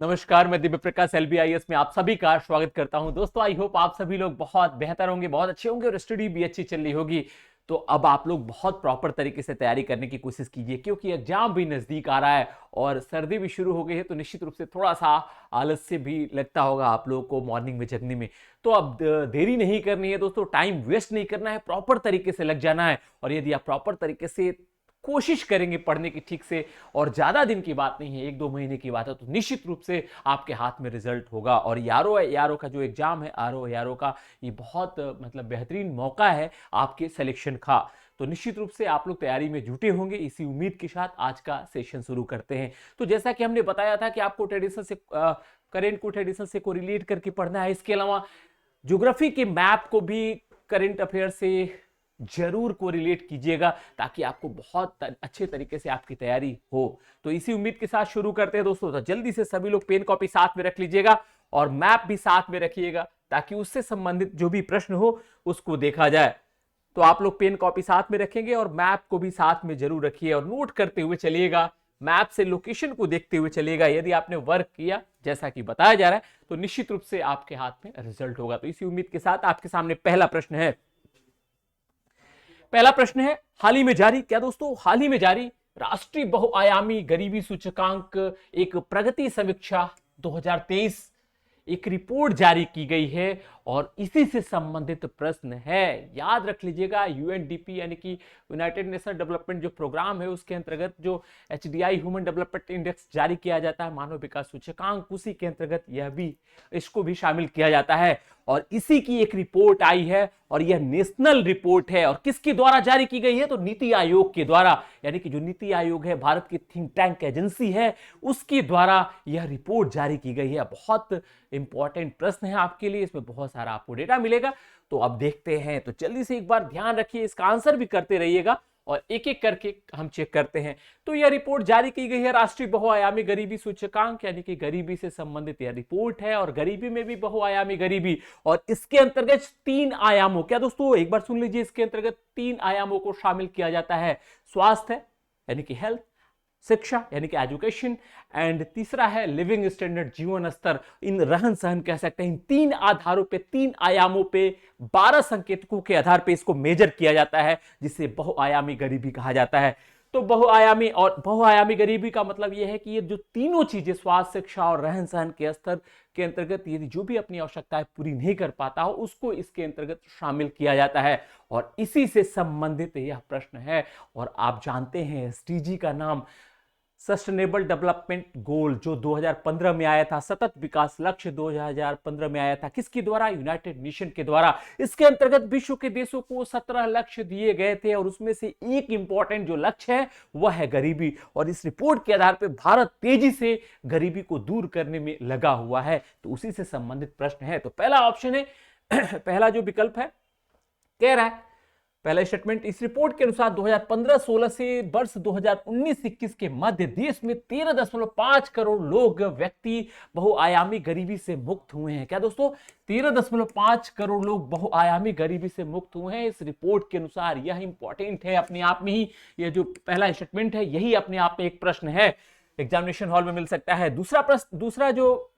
नमस्कार, मैं दिव्य प्रकाश LBIS में आप सभी का स्वागत करता हूं। दोस्तों, आई होप आप सभी लोग बहुत बेहतर होंगे, बहुत अच्छे होंगे और स्टडी भी अच्छी चल रही होगी। तो अब आप लोग बहुत प्रॉपर तरीके से तैयारी करने की कोशिश कीजिए, क्योंकि एग्जाम भी नजदीक आ रहा है और सर्दी भी शुरू हो गई है। तो निश्चित रूप से थोड़ा सा आलस्य भी लगता होगा आप लोगों को मॉर्निंग में जगने में। तो अब देरी नहीं करनी है दोस्तों, टाइम वेस्ट नहीं करना है, प्रॉपर तरीके से लग जाना है। और यदि आप प्रॉपर तरीके से कोशिश करेंगे पढ़ने की ठीक से, और ज्यादा दिन की बात नहीं है, 1-2 महीने की बात है, तो निश्चित रूप से आपके हाथ में रिजल्ट होगा। और यारो का जो एग्जाम है, यारो का, ये बहुत मतलब बेहतरीन मौका है आपके सिलेक्शन का। तो निश्चित रूप से आप लोग तैयारी में जुटे होंगे। इसी उम्मीद के साथ आज का सेशन शुरू करते हैं। तो जैसा कि हमने बताया था कि आपको ट्रेडिशन से करेंट को ट्रेडिशन से कोरिलेट करके पढ़ना है। इसके अलावा ज्योग्राफी के मैप को भी करंट अफेयर से जरूर को रिलेट कीजिएगा, ताकि आपको बहुत अच्छे तरीके से आपकी तैयारी हो। तो इसी उम्मीद के साथ शुरू करते हैं दोस्तों। तो जल्दी से सभी लोग पेन कॉपी साथ में रख लीजिएगा और मैप भी साथ में रखिएगा, ताकि उससे संबंधित जो भी प्रश्न हो उसको देखा जाए। तो आप लोग पेन कॉपी साथ में रखेंगे और मैप को भी साथ में जरूर रखिए और नोट करते हुए चलिएगा। मैप से लोकेशन को देखते हुए चलिएगा। यदि आपने वर्क किया जैसा कि बताया जा रहा है, तो निश्चित रूप से आपके हाथ में रिजल्ट होगा। तो इसी उम्मीद के साथ आपके सामने पहला प्रश्न है। पहला प्रश्न है, हाल ही में जारी, क्या दोस्तों, हाल ही में जारी राष्ट्रीय बहुआयामी गरीबी सूचकांक एक प्रगति समीक्षा 2023 एक रिपोर्ट जारी की गई है और इसी से संबंधित प्रश्न है। याद रख लीजिएगा, यूएनडीपी यानी कि यूनाइटेड नेशन डेवलपमेंट जो प्रोग्राम है, उसके अंतर्गत जो एचडीआई ह्यूमन डेवलपमेंट इंडेक्स जारी किया जाता है, मानव विकास सूचकांक, उसी के अंतर्गत इसको भी शामिल किया जाता है। और इसी की एक रिपोर्ट आई है और यह नेशनल रिपोर्ट है। और किसके द्वारा जारी की गई है? तो नीति आयोग के द्वारा, यानी कि जो नीति आयोग है, भारत की थिंक टैंक एजेंसी है, उसके द्वारा यह रिपोर्ट जारी की गई है। बहुत इंपॉर्टेंट प्रश्न है आपके लिए, इसमें बहुत सारा आपको डेटा मिलेगा। तो अब देखते हैं। तो जल्दी से एक बार ध्यान रखिए, इसका आंसर भी करते रहिएगा और एक एक करके हम चेक करते हैं। तो यह रिपोर्ट जारी की गई है, राष्ट्रीय बहुआयामी गरीबी सूचकांक, यानी कि गरीबी से संबंधित यह रिपोर्ट है। और गरीबी में भी बहुआयामी गरीबी, और इसके अंतर्गत 3 आयामों, क्या दोस्तों एक बार सुन लीजिए, इसके अंतर्गत 3 आयामों को शामिल किया जाता है। स्वास्थ्य यानी कि हेल्थ, शिक्षा यानी कि एजुकेशन, एंड तीसरा है लिविंग स्टैंडर्ड, जीवन स्तर। इन रहन सहन कह सकते हैं। इन 3 आधारों पे, 3 आयामों पे 12 संकेतकों के आधार पे इसको मेजर किया जाता है, जिसे बहुआयामी गरीबी कहा जाता है। तो बहुआयामी गरीबी का मतलब यह है कि ये जो तीनों चीजें, स्वास्थ्य, शिक्षा और रहन सहन के स्तर के अंतर्गत, यदि जो भी अपनी आवश्यकताएं पूरी नहीं कर पाता हो, उसको इसके अंतर्गत शामिल किया जाता है। और इसी से संबंधित यह प्रश्न है। और आप जानते हैं एसडीजी का नाम सस्टेनेबल डेवलपमेंट गोल जो 2015 में आया था, सतत विकास लक्ष्य 2015 में आया था, किसके द्वारा? यूनाइटेड नेशन के द्वारा। इसके अंतर्गत विश्व के देशों को 17 लक्ष्य दिए गए थे और उसमें से एक इंपॉर्टेंट जो लक्ष्य है वह है गरीबी। और इस रिपोर्ट के आधार पर भारत तेजी से गरीबी को दूर करने में लगा हुआ है। तो उसी से संबंधित प्रश्न है। तो पहला ऑप्शन है पहला जो विकल्प है, कह रहा है, पहला स्टेटमेंट, इस रिपोर्ट के अनुसार 2015-16 से वर्ष 2019-21 के मध्य देश में 13.5 करोड़ लोग व्यक्ति बहुआयामी गरीबी से मुक्त हुए हैं। क्या दोस्तों? 13.5 करोड़ लोग बहुआयामी गरीबी से मुक्त हुए हैं इस रिपोर्ट के अनुसार। यह इंपॉर्टेंट है अपने आप में ही। यह जो पहला स्टेटमेंट है, यही अपने आप में एक प्रश्न है, एग्जामिनेशन हॉल में मिल सकता है। दूसरा प्रश्न, दूसरा जो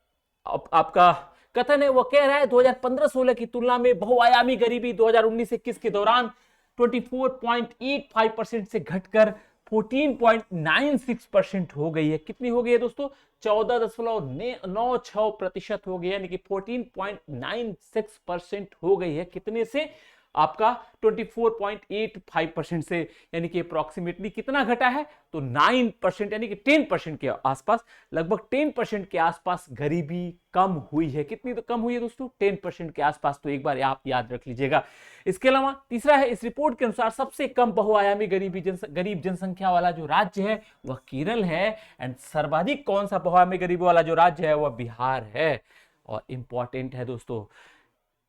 आपका कथन है, वह कह रहा है 2015-16 की तुलना में बहुआयामी गरीबी 2019-21 के दौरान 24.85% से घटकर 14.96% हो गई है। कितनी हो गई है दोस्तों? 14.96% हो गई है, यानी कि 14.96% हो गई है। कितने से? आपका 24.85% से, यानी कि अप्रोक्सीमेटली कितना घटा है? तो 9%, यानी कि 10% के आसपास, लगभग 10% के आसपास गरीबी कम हुई है। कितनी तो कम हुई है दोस्तों? 10% के आसपास। तो एक बार आप याद रख लीजिएगा। इसके अलावा तीसरा है, इस रिपोर्ट के अनुसार सबसे कम बहुआयामी गरीब जनसंख्या वाला जो राज्य है वह केरल है। एंड सर्वाधिक कौन सा बहुआयामी गरीबी वाला जो राज्य है वह बिहार है। और इंपॉर्टेंट है दोस्तों,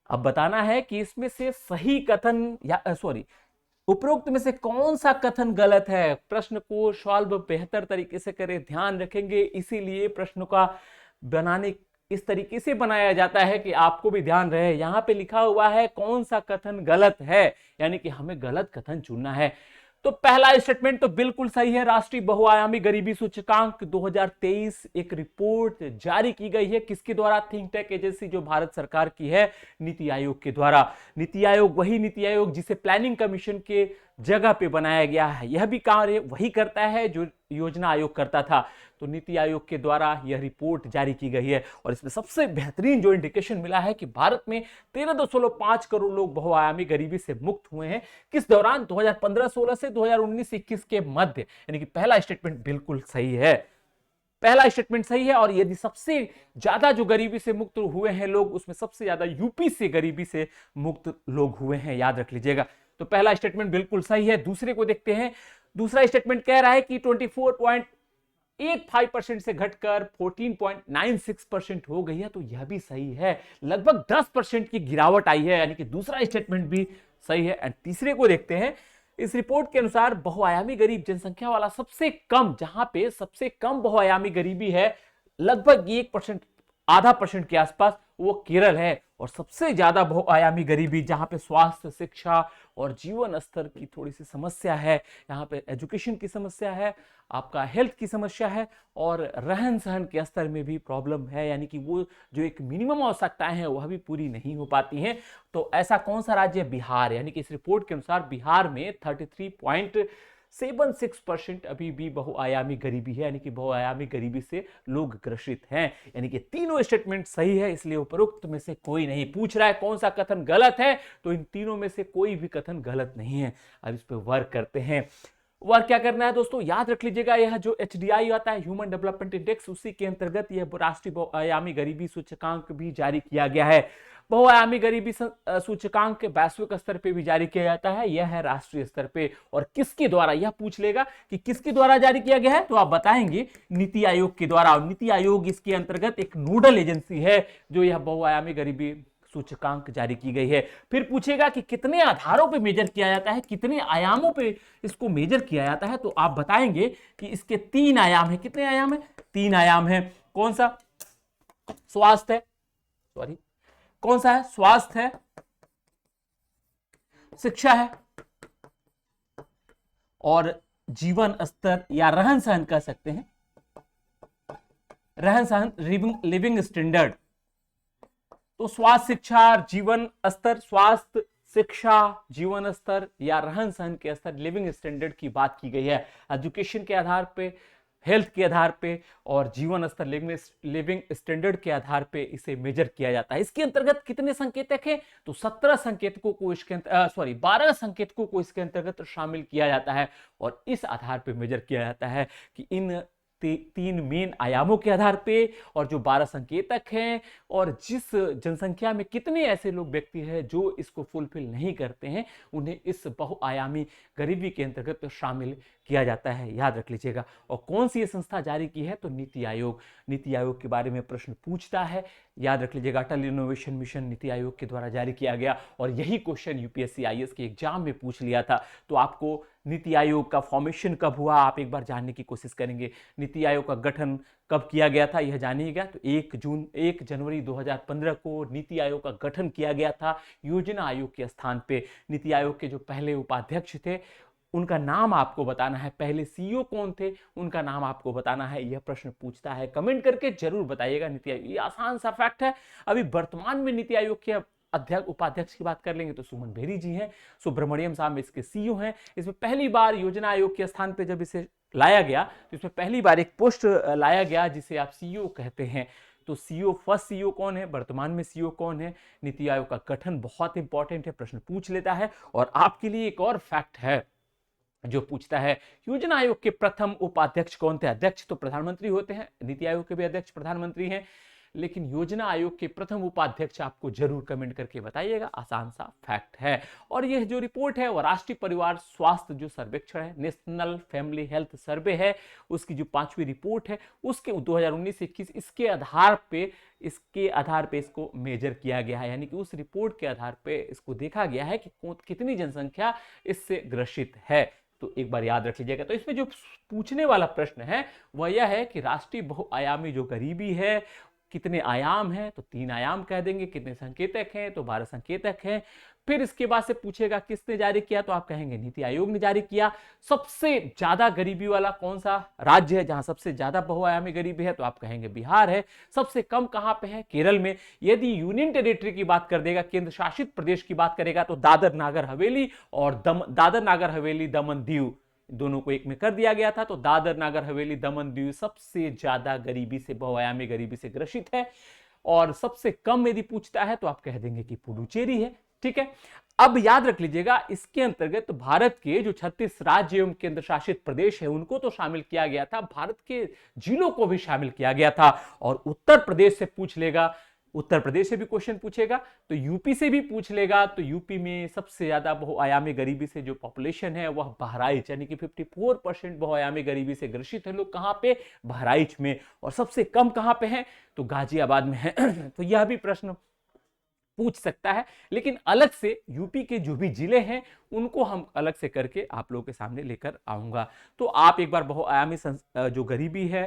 अब बताना है कि इसमें से सही कथन या सॉरी उपरोक्त में से कौन सा कथन गलत है। प्रश्न को सॉल्व बेहतर तरीके से करें, ध्यान रखेंगे। इसीलिए प्रश्न का बनाने इस तरीके से बनाया जाता है कि आपको भी ध्यान रहे। यहां पे लिखा हुआ है कौन सा कथन गलत है, यानी कि हमें गलत कथन चुनना है। तो पहला स्टेटमेंट तो बिल्कुल सही है। राष्ट्रीय बहुआयामी गरीबी सूचकांक 2023 एक रिपोर्ट जारी की गई है। किसके द्वारा? थिंक टैंक एजेंसी जो भारत सरकार की है, नीति आयोग के द्वारा। नीति आयोग वही नीति आयोग जिसे प्लानिंग कमीशन के जगह पे बनाया गया है। यह भी कार्य वही करता है जो योजना आयोग करता था। तो नीति आयोग के द्वारा यह रिपोर्ट जारी की गई है और इसमें सबसे बेहतरीन जो इंडिकेशन मिला है कि भारत में 13.5 करोड़ लोग बहुआयामी गरीबी से मुक्त हुए हैं। किस दौरान? 2015-16 से 2019-21 के मध्य। यानी कि पहला स्टेटमेंट बिल्कुल सही है। पहला स्टेटमेंट सही है। और यदि सबसे ज्यादा जो गरीबी से मुक्त हुए हैं लोग, उसमें सबसे ज्यादा यूपी से गरीबी से मुक्त लोग हुए हैं, याद रख लीजिएगा। तो पहला स्टेटमेंट बिल्कुल सही है। दूसरे को देखते हैं। दूसरा स्टेटमेंट कह रहा है कि 24.85% से घटकर 14.96% हो गई है। तो यह भी सही है, लगभग 10% की गिरावट आई है, यानी कि दूसरा स्टेटमेंट भी सही है। एंड तीसरे को देखते हैं। इस रिपोर्ट के अनुसार बहुआयामी गरीब जनसंख्या वाला सबसे कम, जहां पे सबसे कम बहुआयामी गरीबी है, लगभग 1%, आधा परसेंट के आसपास, वो केरल है। और सबसे ज्यादा बहुआयामी गरीबी जहां पे स्वास्थ्य, शिक्षा और जीवन स्तर की थोड़ी सी समस्या है, यहाँ पे एजुकेशन की समस्या है, आपका हेल्थ की समस्या है और रहन सहन के स्तर में भी प्रॉब्लम है, यानी कि वो जो एक मिनिमम आवश्यकताएं हैं वह भी पूरी नहीं हो पाती हैं। तो ऐसा कौन सा राज्य है? बिहार। यानी कि इस रिपोर्ट के अनुसार बिहार में 33.76% अभी भी बहुआयामी गरीबी है, यानी कि बहुआयामी गरीबी से लोग ग्रसित हैं। यानी कि तीनों स्टेटमेंट सही है, इसलिए उपरोक्त में से कोई नहीं। पूछ रहा है कौन सा कथन गलत है, तो इन तीनों में से कोई भी कथन गलत नहीं है। अब इस पर वर्क करते हैं। वर्क क्या करना है दोस्तों? याद रख लीजिएगा, यह जो HDI आता है, ह्यूमन डेवलपमेंट इंडेक्स, उसी के अंतर्गत यह राष्ट्रीय बहुआयामी गरीबी सूचकांक भी जारी किया गया है। बहुआयामी गरीबी सूचकांक वैश्विक स्तर पे भी जारी किया जाता है, यह है राष्ट्रीय स्तर पे। और किसके द्वारा? यह पूछ लेगा कि किसके द्वारा जारी किया गया है, तो आप बताएंगे नीति आयोग के द्वारा। और नीति आयोग इसके अंतर्गत एक नोडल एजेंसी है जो यह बहुआयामी गरीबी सूचकांक जारी की गई है। फिर पूछेगा कि कितने आधारों पे मेजर किया जाता है, कितने आयामों पे इसको मेजर किया जाता है, तो आप बताएंगे कि इसके 3 आयाम है। कितने आयाम है? 3 आयाम है। कौन सा? स्वास्थ्य है, सॉरी, कौन सा है? स्वास्थ्य है, शिक्षा है और जीवन स्तर या रहन सहन कह सकते हैं, रहन सहन, लिविंग स्टैंडर्ड। तो स्वास्थ्य, शिक्षा, जीवन स्तर, स्वास्थ्य, शिक्षा, जीवन स्तर या रहन सहन के स्तर, लिविंग स्टैंडर्ड की बात की गई है। एजुकेशन के आधार पे, हेल्थ के आधार पे और जीवन स्तर, लिविंग स्टैंडर्ड के आधार पे इसे मेजर किया जाता है। इसके अंतर्गत कितने संकेतक हैं? तो 17 संकेतकों को इसके 12 संकेतकों को इसके अंतर्गत शामिल किया जाता है और इस आधार पे मेजर किया जाता है कि इन 3 मेन आयामों के आधार पे और जो 12 संकेतक हैं और जिस जनसंख्या में कितने ऐसे लोग, व्यक्ति हैं जो इसको फुलफिल नहीं करते हैं, उन्हें इस बहुआयामी गरीबी के अंतर्गत शामिल किया जाता है, याद रख लीजिएगा। और कौन सी ये संस्था जारी की है? तो नीति आयोग। नीति आयोग के बारे में प्रश्न पूछता है, याद रख लीजिएगा। अटल इनोवेशन मिशन नीति आयोग के द्वारा जारी किया गया और यही क्वेश्चन यूपीएससी आईएएस के एग्जाम में पूछ लिया था। तो आपको नीति आयोग का फॉर्मेशन कब हुआ, आप एक बार जानने की कोशिश करेंगे। नीति आयोग का गठन कब किया गया था, यह जानिएगा। तो 1 जनवरी 2015 को नीति आयोग का गठन किया गया था योजना आयोग के स्थान पे। नीति आयोग के जो पहले उपाध्यक्ष थे उनका नाम आपको बताना है, पहले सीईओ कौन थे उनका नाम आपको बताना है। यह प्रश्न पूछता है, कमेंट करके जरूर बताइएगा। नीति आयोग, ये आसान सा फैक्ट है। अभी वर्तमान में नीति आयोग के अध्यक्ष, उपाध्यक्ष की बात कर लेंगे तो सुमन बेरी जी हैं। सुब्रमण्यम साहब इसके सीईओ हैं। इसमें पहली बार योजना आयोग के स्थान पे जब इसे लाया गया तो इसमें पहली बार एक पोस्ट लाया गया जिसे आप सीईओ कहते हैं। तो सीईओ, फर्स्ट सीईओ कौन है, वर्तमान में सीईओ कौन है? नीति आयोग का गठन बहुत इंपॉर्टेंट है, प्रश्न पूछ लेता है। और आपके लिए एक और फैक्ट है जो पूछता है, योजना आयोग के प्रथम उपाध्यक्ष कौन थे? अध्यक्ष तो प्रधानमंत्री होते हैं, नीति आयोग के भी अध्यक्ष प्रधानमंत्री हैं, लेकिन योजना आयोग के प्रथम उपाध्यक्ष आपको जरूर कमेंट करके बताइएगा। आसान सा फैक्ट है। और यह जो रिपोर्ट है वो राष्ट्रीय परिवार स्वास्थ्य जो सर्वेक्षण है, नेशनल फैमिली हेल्थ सर्वे है, उसकी जो 5वीं रिपोर्ट है उसके 2019-21 इसके आधार पे इसको मेजर किया गया है। यानी कि उस रिपोर्ट के आधार पे इसको देखा गया है कि कितनी जनसंख्या इससे ग्रसित है। तो एक बार याद रख लीजिएगा। तो इसमें जो पूछने वाला प्रश्न है वह यह है कि राष्ट्रीय बहुआयामी जो गरीबी है कितने आयाम हैं? तो 3 आयाम कह देंगे। कितने संकेतक हैं? तो 12 संकेतक हैं। फिर इसके बाद से पूछेगा किसने जारी किया, तो आप कहेंगे नीति आयोग ने जारी किया। सबसे ज्यादा गरीबी वाला कौन सा राज्य है, जहां सबसे ज्यादा बहुआयामी गरीबी है, तो आप कहेंगे बिहार है। सबसे कम कहां पे है, केरल में। यदि यूनियन टेरिटरी की बात कर देगा, केंद्र शासित प्रदेश की बात करेगा, तो दादर नागर हवेली और दादर नागर हवेली दमन दीव दोनों को एक में कर दिया गया था। तो दादर नागर हवेली दमन दीव सबसे ज्यादा गरीबी से, बहुआयामी गरीबी से ग्रसित है। और सबसे कम यदि पूछता है तो आप कह देंगे कि पुडुचेरी है। ठीक है, अब याद रख लीजिएगा, इसके अंतर्गत भारत के जो 36 राज्य एवं केंद्र शासित प्रदेश है उनको तो शामिल किया गया था, भारत के जिलों को भी शामिल किया गया था। और उत्तर प्रदेश से पूछ लेगा, उत्तर प्रदेश से भी क्वेश्चन पूछेगा, तो यूपी से भी पूछ लेगा। तो यूपी में सबसे ज्यादा बहुआयामी गरीबी से जो पॉपुलेशन है वह बहराइच, यानी कि 54% बहुआयामी गरीबी से ग्रसित है लोग। कहां पे, बहराइच में। और सबसे कम कहां पे है, तो गाजियाबाद में है। तो यह भी प्रश्न पूछ सकता है, लेकिन अलग से यूपी के जो भी जिले हैं उनको हम अलग से करके आप लोगों के सामने लेकर आऊंगा। तो आप एक बार बहुआयामी जो गरीबी है,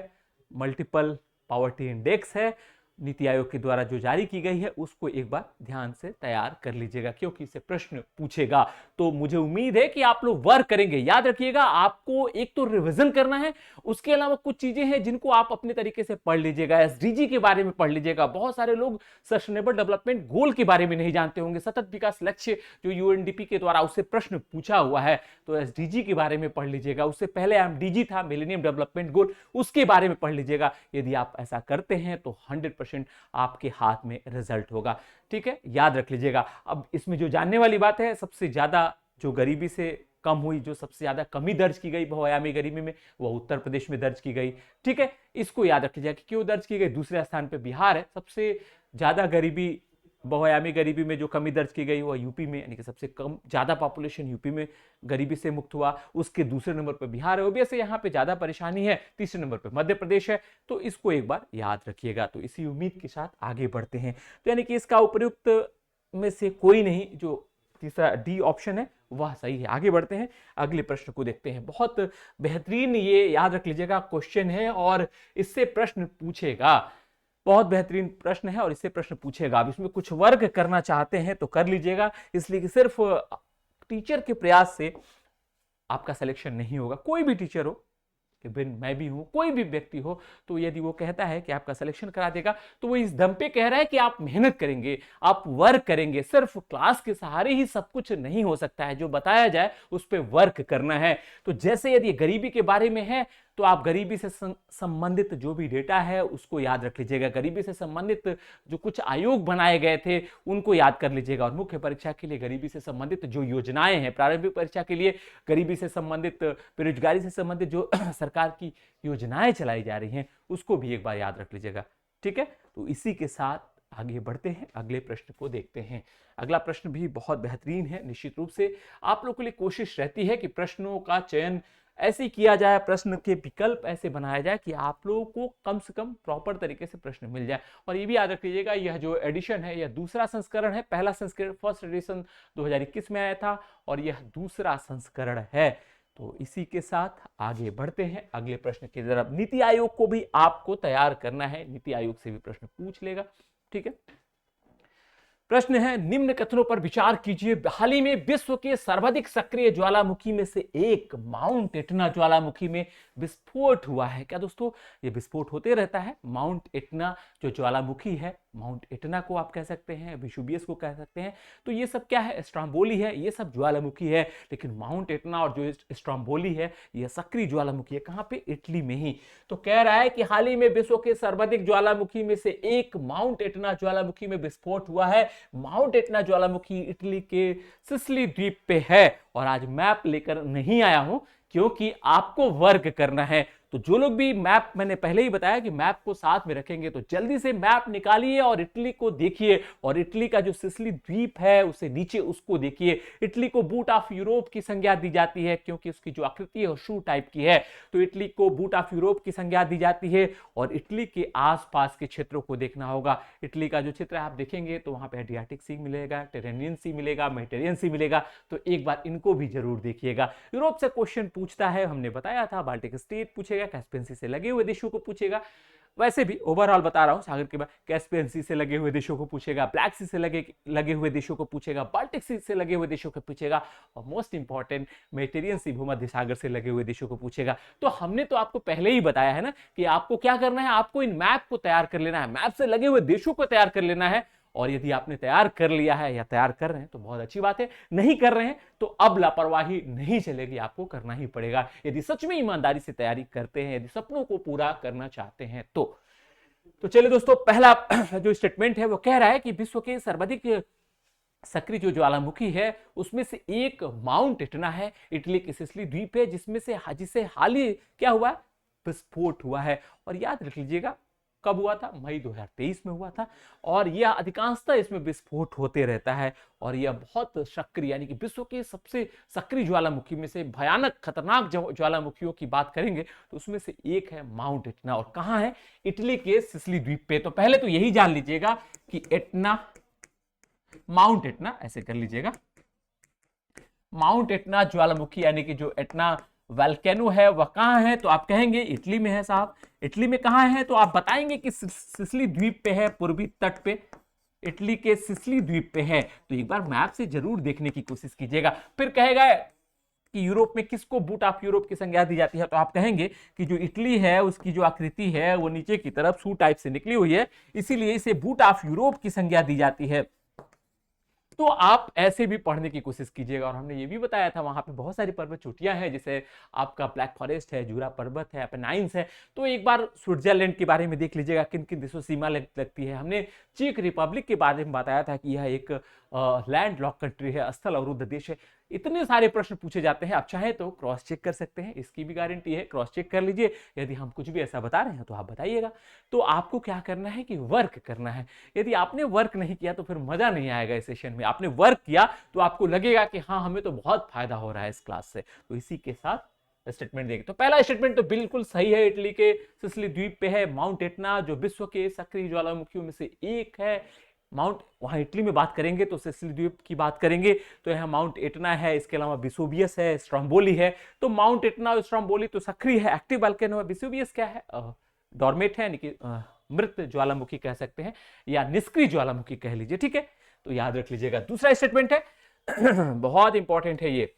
मल्टीपल पॉवर्टी इंडेक्स है, नीति आयोग के द्वारा जो जारी की गई है, उसको एक बार ध्यान से तैयार कर लीजिएगा, क्योंकि इससे प्रश्न पूछेगा। तो मुझे उम्मीद है कि आप लोग वर्क करेंगे। याद रखिएगा, आपको एक तो रिवीजन करना है, उसके अलावा कुछ चीजें हैं जिनको आप अपने तरीके से पढ़ लीजिएगा। एसडीजी के बारे में पढ़ लीजिएगा। बहुत सारे लोग सस्टेनेबल डेवलपमेंट गोल के बारे में नहीं जानते होंगे, सतत विकास लक्ष्य जो यूएनडीपी के द्वारा उससे प्रश्न पूछा हुआ है, तो एसडीजी के बारे में पढ़ लीजिएगा। उससे पहले एमडीजी था, मिलेनियम डेवलपमेंट गोल, उसके बारे में पढ़ लीजिएगा। यदि आप ऐसा करते हैं तो 100% आपके हाथ में रिजल्ट होगा। ठीक है, याद रख लीजिएगा। अब इसमें जो जानने वाली बात है, सबसे ज्यादा जो गरीबी से कम हुई, जो सबसे ज्यादा कमी दर्ज की गई बहुआयामी गरीबी में, वह उत्तर प्रदेश में दर्ज की गई। ठीक है, इसको याद रख लीजिएगा कि क्यों दर्ज की गई। दूसरे स्थान पे बिहार है। सबसे ज्यादा गरीबी, बहुआयामी गरीबी में जो कमी दर्ज की गई वह यूपी में, यानी कि सबसे कम, ज्यादा पॉपुलेशन यूपी में गरीबी से मुक्त हुआ। उसके दूसरे नंबर पर बिहार है, ओबियसली यहाँ पे ज्यादा परेशानी है। तीसरे नंबर पर मध्य प्रदेश है। तो इसको एक बार याद रखिएगा। तो इसी उम्मीद के साथ आगे बढ़ते हैं। तो यानी कि इसका उपयुक्त में से कोई नहीं, जो तीसरा डी ऑप्शन है वह सही है। आगे बढ़ते हैं, अगले प्रश्न को देखते हैं। बहुत बेहतरीन, ये याद रख लीजिएगा, क्वेश्चन है और इससे प्रश्न पूछेगा। बहुत बेहतरीन प्रश्न है और इससे प्रश्न पूछेगा। अब इसमें कुछ वर्क करना चाहते हैं तो कर लीजिएगा, इसलिए कि सिर्फ टीचर के प्रयास से आपका सिलेक्शन नहीं होगा। कोई भी टीचर हो, मैं भी हूं, कोई भी व्यक्ति हो, तो यदि वो कहता है कि आपका सिलेक्शन करा देगा, तो वो इस दम पे कह रहा है कि आप मेहनत करेंगे, आप वर्क करेंगे। सिर्फ क्लास के सहारे ही सब कुछ नहीं हो सकता है, जो बताया जाए उस पर वर्क करना है। तो जैसे यदि गरीबी के बारे में है, तो आप गरीबी से संबंधित जो भी डेटा है उसको याद रख लीजिएगा। गरीबी से संबंधित जो कुछ आयोग बनाए गए थे उनको याद कर लीजिएगा। और मुख्य परीक्षा के लिए गरीबी से संबंधित जो योजनाएं हैं, प्रारंभिक परीक्षा के लिए गरीबी से संबंधित, बेरोजगारी से संबंधित जो सरकार की योजनाएं चलाई जा रही हैं, उसको भी एक बार याद रख लीजिएगा। ठीक है, तो इसी के साथ आगे बढ़ते हैं, अगले प्रश्न को देखते हैं। अगला प्रश्न भी बहुत बेहतरीन है। निश्चित रूप से आप लोगों के लिए कोशिश रहती है कि प्रश्नों का चयन ऐसे किया जाए, प्रश्न के विकल्प ऐसे बनाया जाए कि आप लोगों को कम से कम प्रॉपर तरीके से प्रश्न मिल जाए। और ये भी याद रख लीजिएगा, यह जो एडिशन है यह दूसरा संस्करण है। पहला संस्करण, फर्स्ट एडिशन 2021 में आया था और यह दूसरा संस्करण है। तो इसी के साथ आगे बढ़ते हैं अगले प्रश्न की तरफ। नीति आयोग को भी आपको तैयार करना है, नीति आयोग से भी प्रश्न पूछ लेगा। ठीक है, प्रश्न है, निम्न कथनों पर विचार कीजिए। हाल ही में विश्व के सर्वाधिक सक्रिय ज्वालामुखी में से एक माउंट एटना ज्वालामुखी में विस्फोट हुआ है। क्या दोस्तों, ये विस्फोट होते रहता है। माउंट एटना जो ज्वालामुखी है, माउंट एटना को आप कह सकते हैं, वेसुवियस को कह सकते हैं। तो ये सब क्या है, स्ट्रोम्बोली है, ये सब ज्वालामुखी है। लेकिन माउंट एटना और जो स्ट्रोम्बोली है, यह सक्रिय ज्वालामुखी है। कहां पे, इटली में ही। तो कह रहा है कि हाल ही में विश्व के सर्वाधिक ज्वालामुखी में से एक माउंट एटना ज्वालामुखी में विस्फोट हुआ है। माउंट एटना ज्वालामुखी इटली के सिसिली द्वीप पे है। और आज मैप लेकर नहीं आया हूं, क्योंकि आपको वर्क करना है। तो जो लोग भी मैप, मैंने पहले ही बताया कि मैप को साथ में रखेंगे, तो जल्दी से मैप निकालिए और इटली को देखिए। और इटली का जो सिसिली द्वीप है उससे नीचे उसको देखिए। इटली को बूट ऑफ यूरोप की संज्ञा दी जाती है, क्योंकि उसकी जो आकृति है वो शू टाइप की है। तो इटली को बूट ऑफ यूरोप की संज्ञा दी जाती है। और इटली के आसपास के क्षेत्रों को देखना होगा। इटली का जो क्षेत्र आप देखेंगे तो वहां पे एड्रियाटिक सी मिलेगा, टेरेनियन सी मिलेगा, मेडिटेरियन सी मिलेगा। तो एक बार इनको भी जरूर देखिएगा। यूरोप से क्वेश्चन पूछता है, हमने बताया था, बाल्टिक स्टेट पूछेगा, कैस्पियन सी से लगे हुए देशों को पूछेगा। वैसे भी ओवरऑल बता रहा हूं सागर के बाद कैस्पियन सी से लगे हुए देशों को पूछेगा, ब्लैक सी से लगे हुए देशों को पूछेगा, बाल्टिक सी से लगे हुए देशों को पूछेगा, और मोस्ट इंपॉर्टेंट मेडिटेरियन सी भूमध्य सागर से लगे हुए देशों को पूछेगा। तो हमने तो आपको पहले ही बताया है ना कि आपको क्या करना है, आपको इन मैप को तैयार कर लेना है, मैप से लगे हुए देशों को तैयार कर लेना है। और यदि आपने तैयार कर लिया है या तैयार कर रहे हैं तो बहुत अच्छी बात है, नहीं कर रहे हैं तो अब लापरवाही नहीं चलेगी, आपको करना ही पड़ेगा यदि सच में ईमानदारी से तैयारी करते हैं, यदि सपनों को पूरा करना चाहते हैं तो चलिए दोस्तों, पहला जो स्टेटमेंट है वो कह रहा है कि विश्व के सर्वाधिक सक्रिय जो ज्वालामुखी है उसमें से एक माउंट एटना है, इटली के सिसिली द्वीप है, जिसे हाल ही क्या हुआ, विस्फोट हुआ है। और याद रख लीजिएगा कब हुआ था, मई 2023 में हुआ था। और यह अधिकांशतः इसमें विस्फोट होते रहता है और यह बहुत सक्रिय यानी कि विश्व के सबसे सक्रिय ज्वालामुखी में से भयानक खतरनाक ज्वालामुखियों की बात करेंगे तो उसमें से एक है माउंट एटना। और कहां है, इटली के सिसिली द्वीप पे। तो पहले तो यही जान लीजिएगा कि एटना, माउंट एटना ऐसे कर लीजिएगा, माउंट एटना ज्वालामुखी यानी कि जो एटना वल्केनो है वह कहां है, तो आप कहेंगे इटली में है साहब। इटली में कहां है, तो आप बताएंगे कि सिसिली द्वीप पे है, पूर्वी तट पे, इटली के सिसिली द्वीप पे है। तो एक बार मैप से जरूर देखने की कोशिश कीजिएगा। फिर कहेगा कि यूरोप में किसको बूट ऑफ यूरोप की संज्ञा दी जाती है, तो आप कहेंगे कि जो इटली है उसकी जो आकृति है वो नीचे की तरफ सू टाइप से निकली हुई है, इसीलिए इसे बूट ऑफ यूरोप की संज्ञा दी जाती है। तो आप ऐसे भी पढ़ने की कोशिश कीजिएगा। और हमने ये भी बताया था वहां पे बहुत सारी पर्वत चोटियां हैं, जैसे आपका ब्लैक फॉरेस्ट है, जूरा पर्वत है, अपेनाइंस है। तो एक बार स्विट्जरलैंड के बारे में देख लीजिएगा किन किन देशों सीमा लगती है। हमने चेक रिपब्लिक के बारे में बताया था कि यह एक लैंड लॉक कंट्री है, स्थल अवरुद्ध देश है। इतने सारे प्रश्न पूछे जाते हैं, आप चाहे तो क्रॉस चेक कर सकते हैं, इसकी भी गारंटी है, क्रॉस चेक कर लीजिए। यदि हम कुछ भी ऐसा बता रहे हैं तो आप बताइएगा। तो आपको क्या करना है कि वर्क करना है। यदि आपने वर्क नहीं किया तो फिर मजा नहीं आएगा इस सेशन में। आपने वर्क किया तो आपको लगेगा कि हाँ हमें तो बहुत फायदा हो रहा है इस क्लास से। तो इसी के साथ स्टेटमेंट देंगे। तो पहला स्टेटमेंट तो बिल्कुल सही है, इटली के सिसिली द्वीप पे है माउंट एटना, जो विश्व के सक्रिय ज्वालामुखियों में से एक है। माउंट, वहां इटली में बात करेंगे तो सिसिली द्वीप की बात करेंगे तो यहाँ माउंट एटना है, इसके अलावा विसुवियस है, स्ट्रोम्बोली है। तो माउंट एटना और स्ट्रोम्बोली तो सक्रिय है, एक्टिव वोल्केनो है। विसुवियस क्या है, डॉर्मेट है, यानी कि मृत ज्वालामुखी कह सकते हैं या निष्क्रिय ज्वालामुखी कह लीजिए, ठीक है। तो याद रख लीजिएगा। दूसरा स्टेटमेंट है बहुत इंपॉर्टेंट है ये,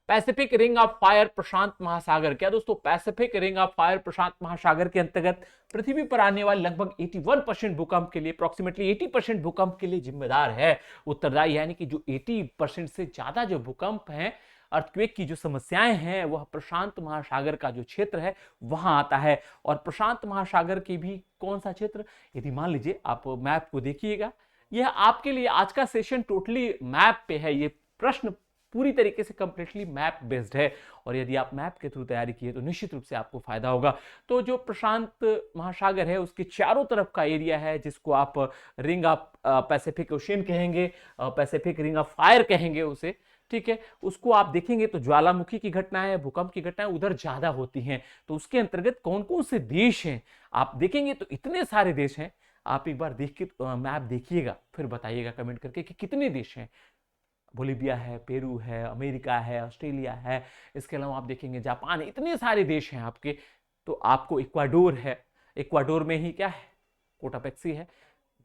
पैसिफिक रिंग ऑफ फायर प्रशांत महासागर। क्या दोस्तों, पैसिफिक रिंग ऑफ फायर प्रशांत महासागर के अंतर्गत पृथ्वी पर आने वाले लगभग 81% भूकंप के लिए, अप्रोक्सीमेटली 80% भूकंप के लिए जिम्मेदार है, उत्तरदायी। यानी कि जो 80% से ज्यादा जो भूकंप हैं, अर्थक्वेक की जो समस्याएं हैं, वह प्रशांत महासागर का जो क्षेत्र है वहां आता है। और प्रशांत महासागर के भी कौन सा क्षेत्र, यदि मान लीजिए आप मैप को देखिएगा, यह आपके लिए आज का सेशन टोटली मैप पे है। ये प्रश्न पूरी तरीके से कंप्लीटली मैप बेस्ड है और यदि आप मैप के थ्रू तैयारी किए तो निश्चित रूप से आपको फायदा होगा। तो जो प्रशांत महासागर है उसके चारों तरफ का एरिया है, जिसको आप रिंग ऑफ पैसिफिक ओशियन कहेंगे, पैसिफिक रिंग ऑफ फायर कहेंगे उसे, ठीक है। उसको आप देखेंगे तो ज्वालामुखी की घटनाएं, भूकंप की घटनाएं उधर ज्यादा होती हैं। तो उसके अंतर्गत कौन कौन से देश हैं आप देखेंगे तो इतने सारे देश हैं। आप एक बार देख के मैप देखिएगा, फिर बताइएगा कमेंट करके कि कितने देश हैं। बोलिविया है, पेरू है, अमेरिका है, ऑस्ट्रेलिया है, इसके अलावा आप देखेंगे जापान है, इतने सारे देश हैं आपके। तो आपको इक्वाडोर है, इक्वाडोर में ही क्या है, कोटापेक्सी है,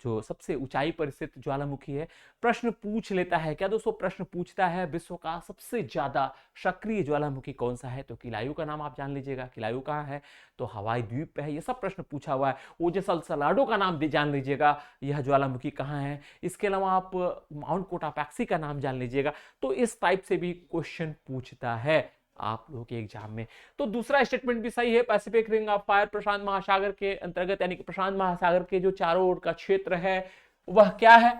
जो सबसे ऊंचाई पर स्थित ज्वालामुखी है। प्रश्न पूछ लेता है, क्या दोस्तों, प्रश्न पूछता है विश्व का सबसे ज्यादा सक्रिय ज्वालामुखी कौन सा है, तो किलायू का नाम आप जान लीजिएगा। किलायू कहाँ है, तो हवाई द्वीप पे है। ये सब प्रश्न पूछा हुआ है। ओजस अल सलाडो का नाम जान लीजिएगा, यह ज्वालामुखी कहाँ है। इसके अलावा आप माउंट कोटापेक्सी का नाम जान लीजिएगा। तो इस टाइप से भी क्वेश्चन पूछता है आप लोगों के एग्जाम में। तो दूसरा स्टेटमेंट भी सही है, पैसिफिक रिंग ऑफ फायर प्रशांत महासागर के अंतर्गत, यानी कि प्रशांत महासागर के जो चारों ओर का क्षेत्र है वह क्या है,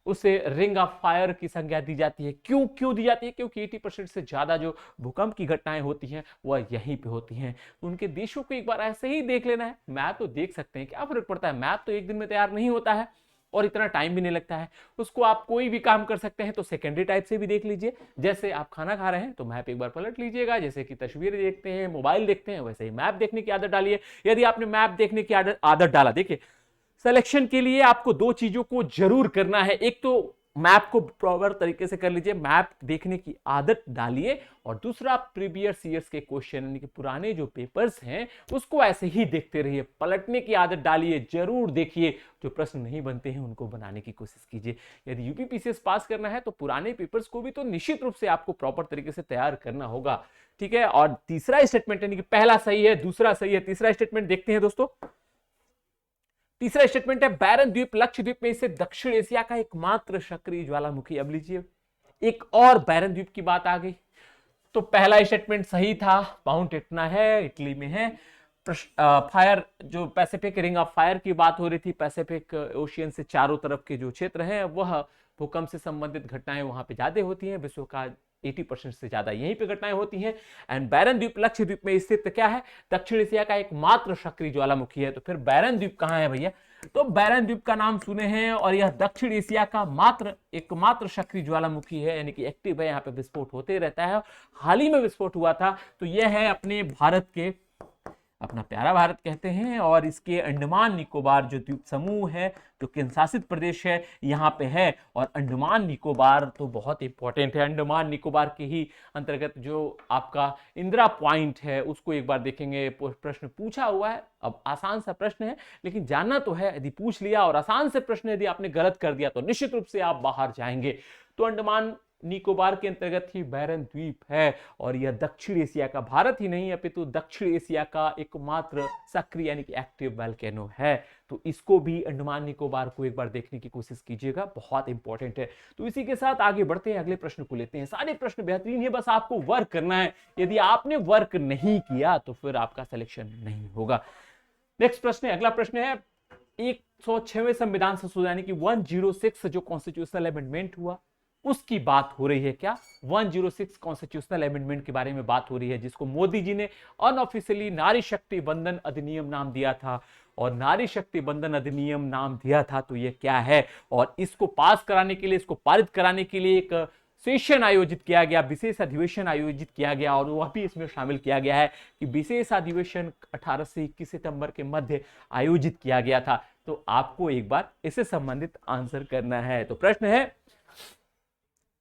उसे रिंग ऑफ फायर की संज्ञा दी जाती है। क्यों दी जाती है, क्योंकि 80% से ज्यादा जो भूकंप की घटनाएं होती हैं वह यहीं पे होती हैं। तो उनके देशों को एक बार ऐसे ही देख लेना है। मैप तो देख सकते हैं, क्या फर्क पड़ता है, मैप तो एक दिन में तैयार नहीं होता है और इतना टाइम भी नहीं लगता है। उसको आप कोई भी काम कर सकते हैं। तो सेकेंडरी टाइप से भी देख लीजिए, जैसे आप खाना खा रहे हैं तो मैप एक बार पलट लीजिएगा, जैसे कि तस्वीर देखते हैं, मोबाइल देखते हैं, वैसे ही मैप देखने की आदत डालिए। यदि आपने मैप देखने की आदत डाला, देखिए सिलेक्शन के लिए आपको दो चीजों को जरूर करना है। एक तो मैप को प्रॉपर तरीके से कर लीजिए, मैप देखने की आदत डालिए। और दूसरा, प्रीवियस ईयर्स के क्वेश्चन यानी कि पुराने जो पेपर्स हैं उसको ऐसे ही देखते रहिए, पलटने की आदत डालिए, जरूर देखिए, जो प्रश्न नहीं बनते हैं उनको बनाने की कोशिश कीजिए। यदि यूपीपीसीएस पास करना है तो पुराने पेपर्स को भी तो निश्चित रूप से आपको प्रॉपर तरीके से तैयार करना होगा, ठीक है। और तीसरा स्टेटमेंट यानी कि पहला सही है, दूसरा सही है, तीसरा स्टेटमेंट देखते हैं दोस्तों। तीसरा स्टेटमेंट है बैरन द्वीप लक्षद्वीप में इसे दक्षिण एशिया का एकमात्र सक्रिय ज्वालामुखी। अब लीजिए, एक और बैरन द्वीप की बात आ गई। तो पहला स्टेटमेंट सही था, माउंट एटना है, इटली में है। फायर, जो पैसिफिक रिंग ऑफ फायर की बात हो रही थी, पैसिफिक ओशियन से चारों तरफ के जो क्षेत्र हैं वह भूकंप से संबंधित घटनाएं वहां पे ज्यादा होती हैं, विश्व का 80% से ज्यादा यहीं पे घटनाएं होती हैं। एंड बैरन द्वीप लक्षद्वीप में स्थित क्या है, दक्षिण एशिया का एकमात्र सक्रिय ज्वालामुखी है। तो फिर बैरन द्वीप कहां है भैया, तो बैरन द्वीप का नाम सुने हैं, और यह दक्षिण एशिया का एकमात्र सक्रिय ज्वालामुखी है, यानी कि एक्टिव है, यहाँ पे विस्फोट होते रहता है। हाल ही में विस्फोट हुआ था। तो यह है अपने भारत के, अपना प्यारा भारत कहते हैं, और इसके अंडमान निकोबार जो द्वीप समूह है, जो केंद्र शासित प्रदेश है, यहाँ पे है। और अंडमान निकोबार तो बहुत इंपॉर्टेंट है। अंडमान निकोबार के ही अंतर्गत जो आपका इंदिरा पॉइंट है उसको एक बार देखेंगे, प्रश्न पूछा हुआ है। अब आसान सा प्रश्न है लेकिन जानना तो है, यदि पूछ लिया और आसान से प्रश्न यदि आपने गलत कर दिया तो निश्चित रूप से आप बाहर जाएंगे। तो अंडमान निकोबार के अंतर्गत ही बैरन द्वीप है, और यह दक्षिण एशिया का, भारत ही नहीं अपितु दक्षिण एशिया का एकमात्र सक्रिय यानी कि एक्टिव वोल्केनो है। तो इसको भी, अंडमान निकोबार को एक बार देखने की कोशिश कीजिएगा, बहुत इंपॉर्टेंट है। तो इसी के साथ आगे बढ़ते हैं, अगले प्रश्न को लेते हैं। सारे प्रश्न बेहतरीन है, बस आपको वर्क करना है। यदि आपने वर्क नहीं किया तो फिर आपका सिलेक्शन नहीं होगा। नेक्स्ट प्रश्न है, अगला प्रश्न है 106वें संविधान संशोधन यानी कि 106 जो कॉन्स्टिट्यूशनल अमेंडमेंट हुआ उसकी बात हो रही है। क्या 106 कॉन्स्टिट्यूशनल अमेंडमेंट के बारे में बात हो रही है, जिसको मोदी जी ने अनऑफिशियली नारी शक्ति बंधन अधिनियम नाम दिया था। और नारी शक्ति बंधन अधिनियम नाम दिया था तो ये क्या है, और इसको पास कराने के लिए, इसको पारित कराने के लिए एक सेशन आयोजित किया गया, विशेष अधिवेशन आयोजित किया गया, और वह भी इसमें शामिल किया गया है कि विशेष अधिवेशन 18 से 21 सितंबर के मध्य आयोजित किया गया था। तो आपको एक बार इससे संबंधित आंसर करना है। तो प्रश्न है,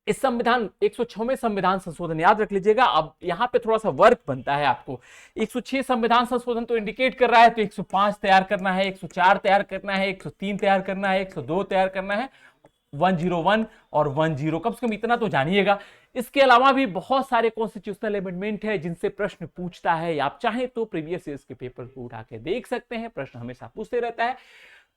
इस संविधान 106वें संविधान संशोधन, याद रख लीजिएगा। अब यहां पे थोड़ा सा वर्क बनता है आपको। 106 संविधान संशोधन तो इंडिकेट कर रहा है, तो 105 तैयार करना है, 104 तैयार करना है, 103 तैयार करना है, 102 तैयार करना है, 101 और 10, कम से कम इतना तो जानिएगा। इसके अलावा भी बहुत सारे कॉन्स्टिट्यूशनल अमेंडमेंट है जिनसे प्रश्न पूछता है। आप चाहें तो प्रीवियस ईयर्स के पेपर को उठा के देख सकते हैं, प्रश्न हमेशा पूछते रहता है।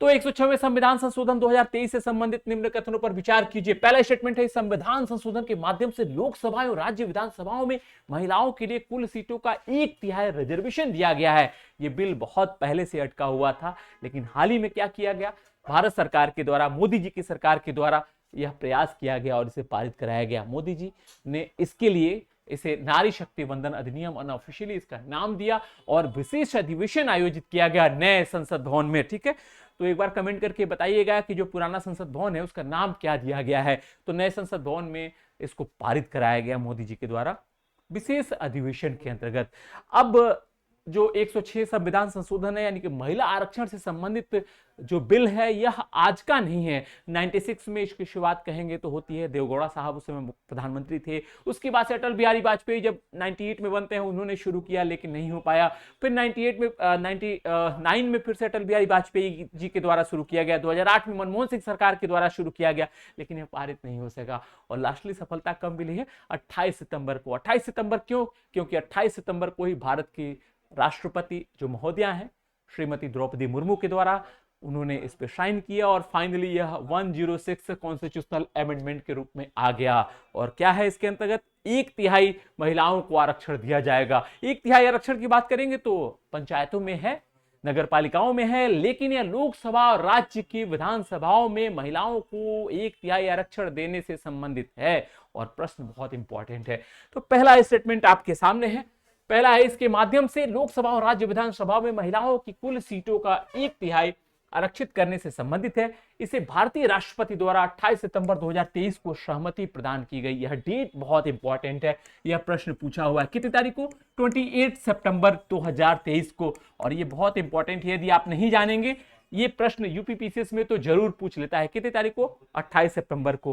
तो 106वें संविधान संशोधन 2023 से संबंधित निम्न कथनों पर विचार कीजिए। पहला स्टेटमेंट है, इस संविधान संशोधन के माध्यम से लोकसभा और राज्य विधानसभाओं में महिलाओं के लिए कुल सीटों का 1/3 रिजर्वेशन दिया गया है। यह बिल बहुत पहले से अटका हुआ था, लेकिन हाल ही में क्या किया गया, भारत सरकार के द्वारा, मोदी जी की सरकार के द्वारा यह प्रयास किया गया और इसे पारित कराया गया। मोदी जी ने इसके लिए इसे नारी शक्ति बंधन अधिनियम अनऑफिशियली इसका नाम दिया, और विशेष अधिवेशन आयोजित किया गया नए संसद भवन में, ठीक है। तो एक बार कमेंट करके बताइएगा कि जो पुराना संसद भवन है उसका नाम क्या दिया गया है। तो नए संसद भवन में इसको पारित कराया गया मोदी जी के द्वारा विशेष अधिवेशन के अंतर्गत। अब जो 106 संविधान संशोधन है यानी कि महिला आरक्षण से संबंधित जो बिल है, यह आज का नहीं है। 96 में इसकी शुरुआत कहेंगे तो होती है, देवगौड़ा साहब उस समय प्रधानमंत्री थे। उसके बाद से अटल बिहारी वाजपेयी जब 98 में बनते हैं उन्होंने शुरू किया, लेकिन नहीं हो पाया। फिर 99 में फिर से अटल बिहारी वाजपेयी जी के द्वारा शुरू किया गया। 2008 में मनमोहन सिंह सरकार के द्वारा शुरू किया गया, लेकिन यह पारित नहीं हो सका। और लास्टली सफलता कब मिली है, 28 सितंबर को। 28 सितंबर क्यों, क्योंकि 28 सितंबर को ही भारत की राष्ट्रपति जो महोदया हैं श्रीमती द्रौपदी मुर्मू के द्वारा उन्होंने इस पे साइन किया, और फाइनली यह 106 कॉन्स्टिट्यूशनल अमेंडमेंट के रूप में आ गया। और क्या है इसके अंतर्गत, 1/3 महिलाओं को आरक्षण दिया जाएगा। 1/3 आरक्षण की बात करेंगे तो पंचायतों में है, नगर पालिकाओं में है, लेकिन यह लोकसभा और राज्य की विधानसभाओं में महिलाओं को 1/3 आरक्षण देने से संबंधित है। और प्रश्न बहुत इंपॉर्टेंट है। तो पहला स्टेटमेंट आपके सामने है। पहला है, इसके माध्यम से लोकसभा और राज्य विधानसभा में महिलाओं की कुल सीटों का 1/3 आरक्षित करने से संबंधित है। इसे भारतीय राष्ट्रपति द्वारा 28 सितंबर 2023 को सहमति प्रदान की गई। यह डेट बहुत इंपॉर्टेंट है, यह प्रश्न पूछा हुआ है कितनी तारीख को, 28 सितंबर 2023 को। और यह बहुत इंपॉर्टेंट है, यदि आप नहीं जानेंगे ये प्रश्न यूपीपीसीएस में तो जरूर पूछ लेता है। कितनी तारीख को? 28 सितंबर को।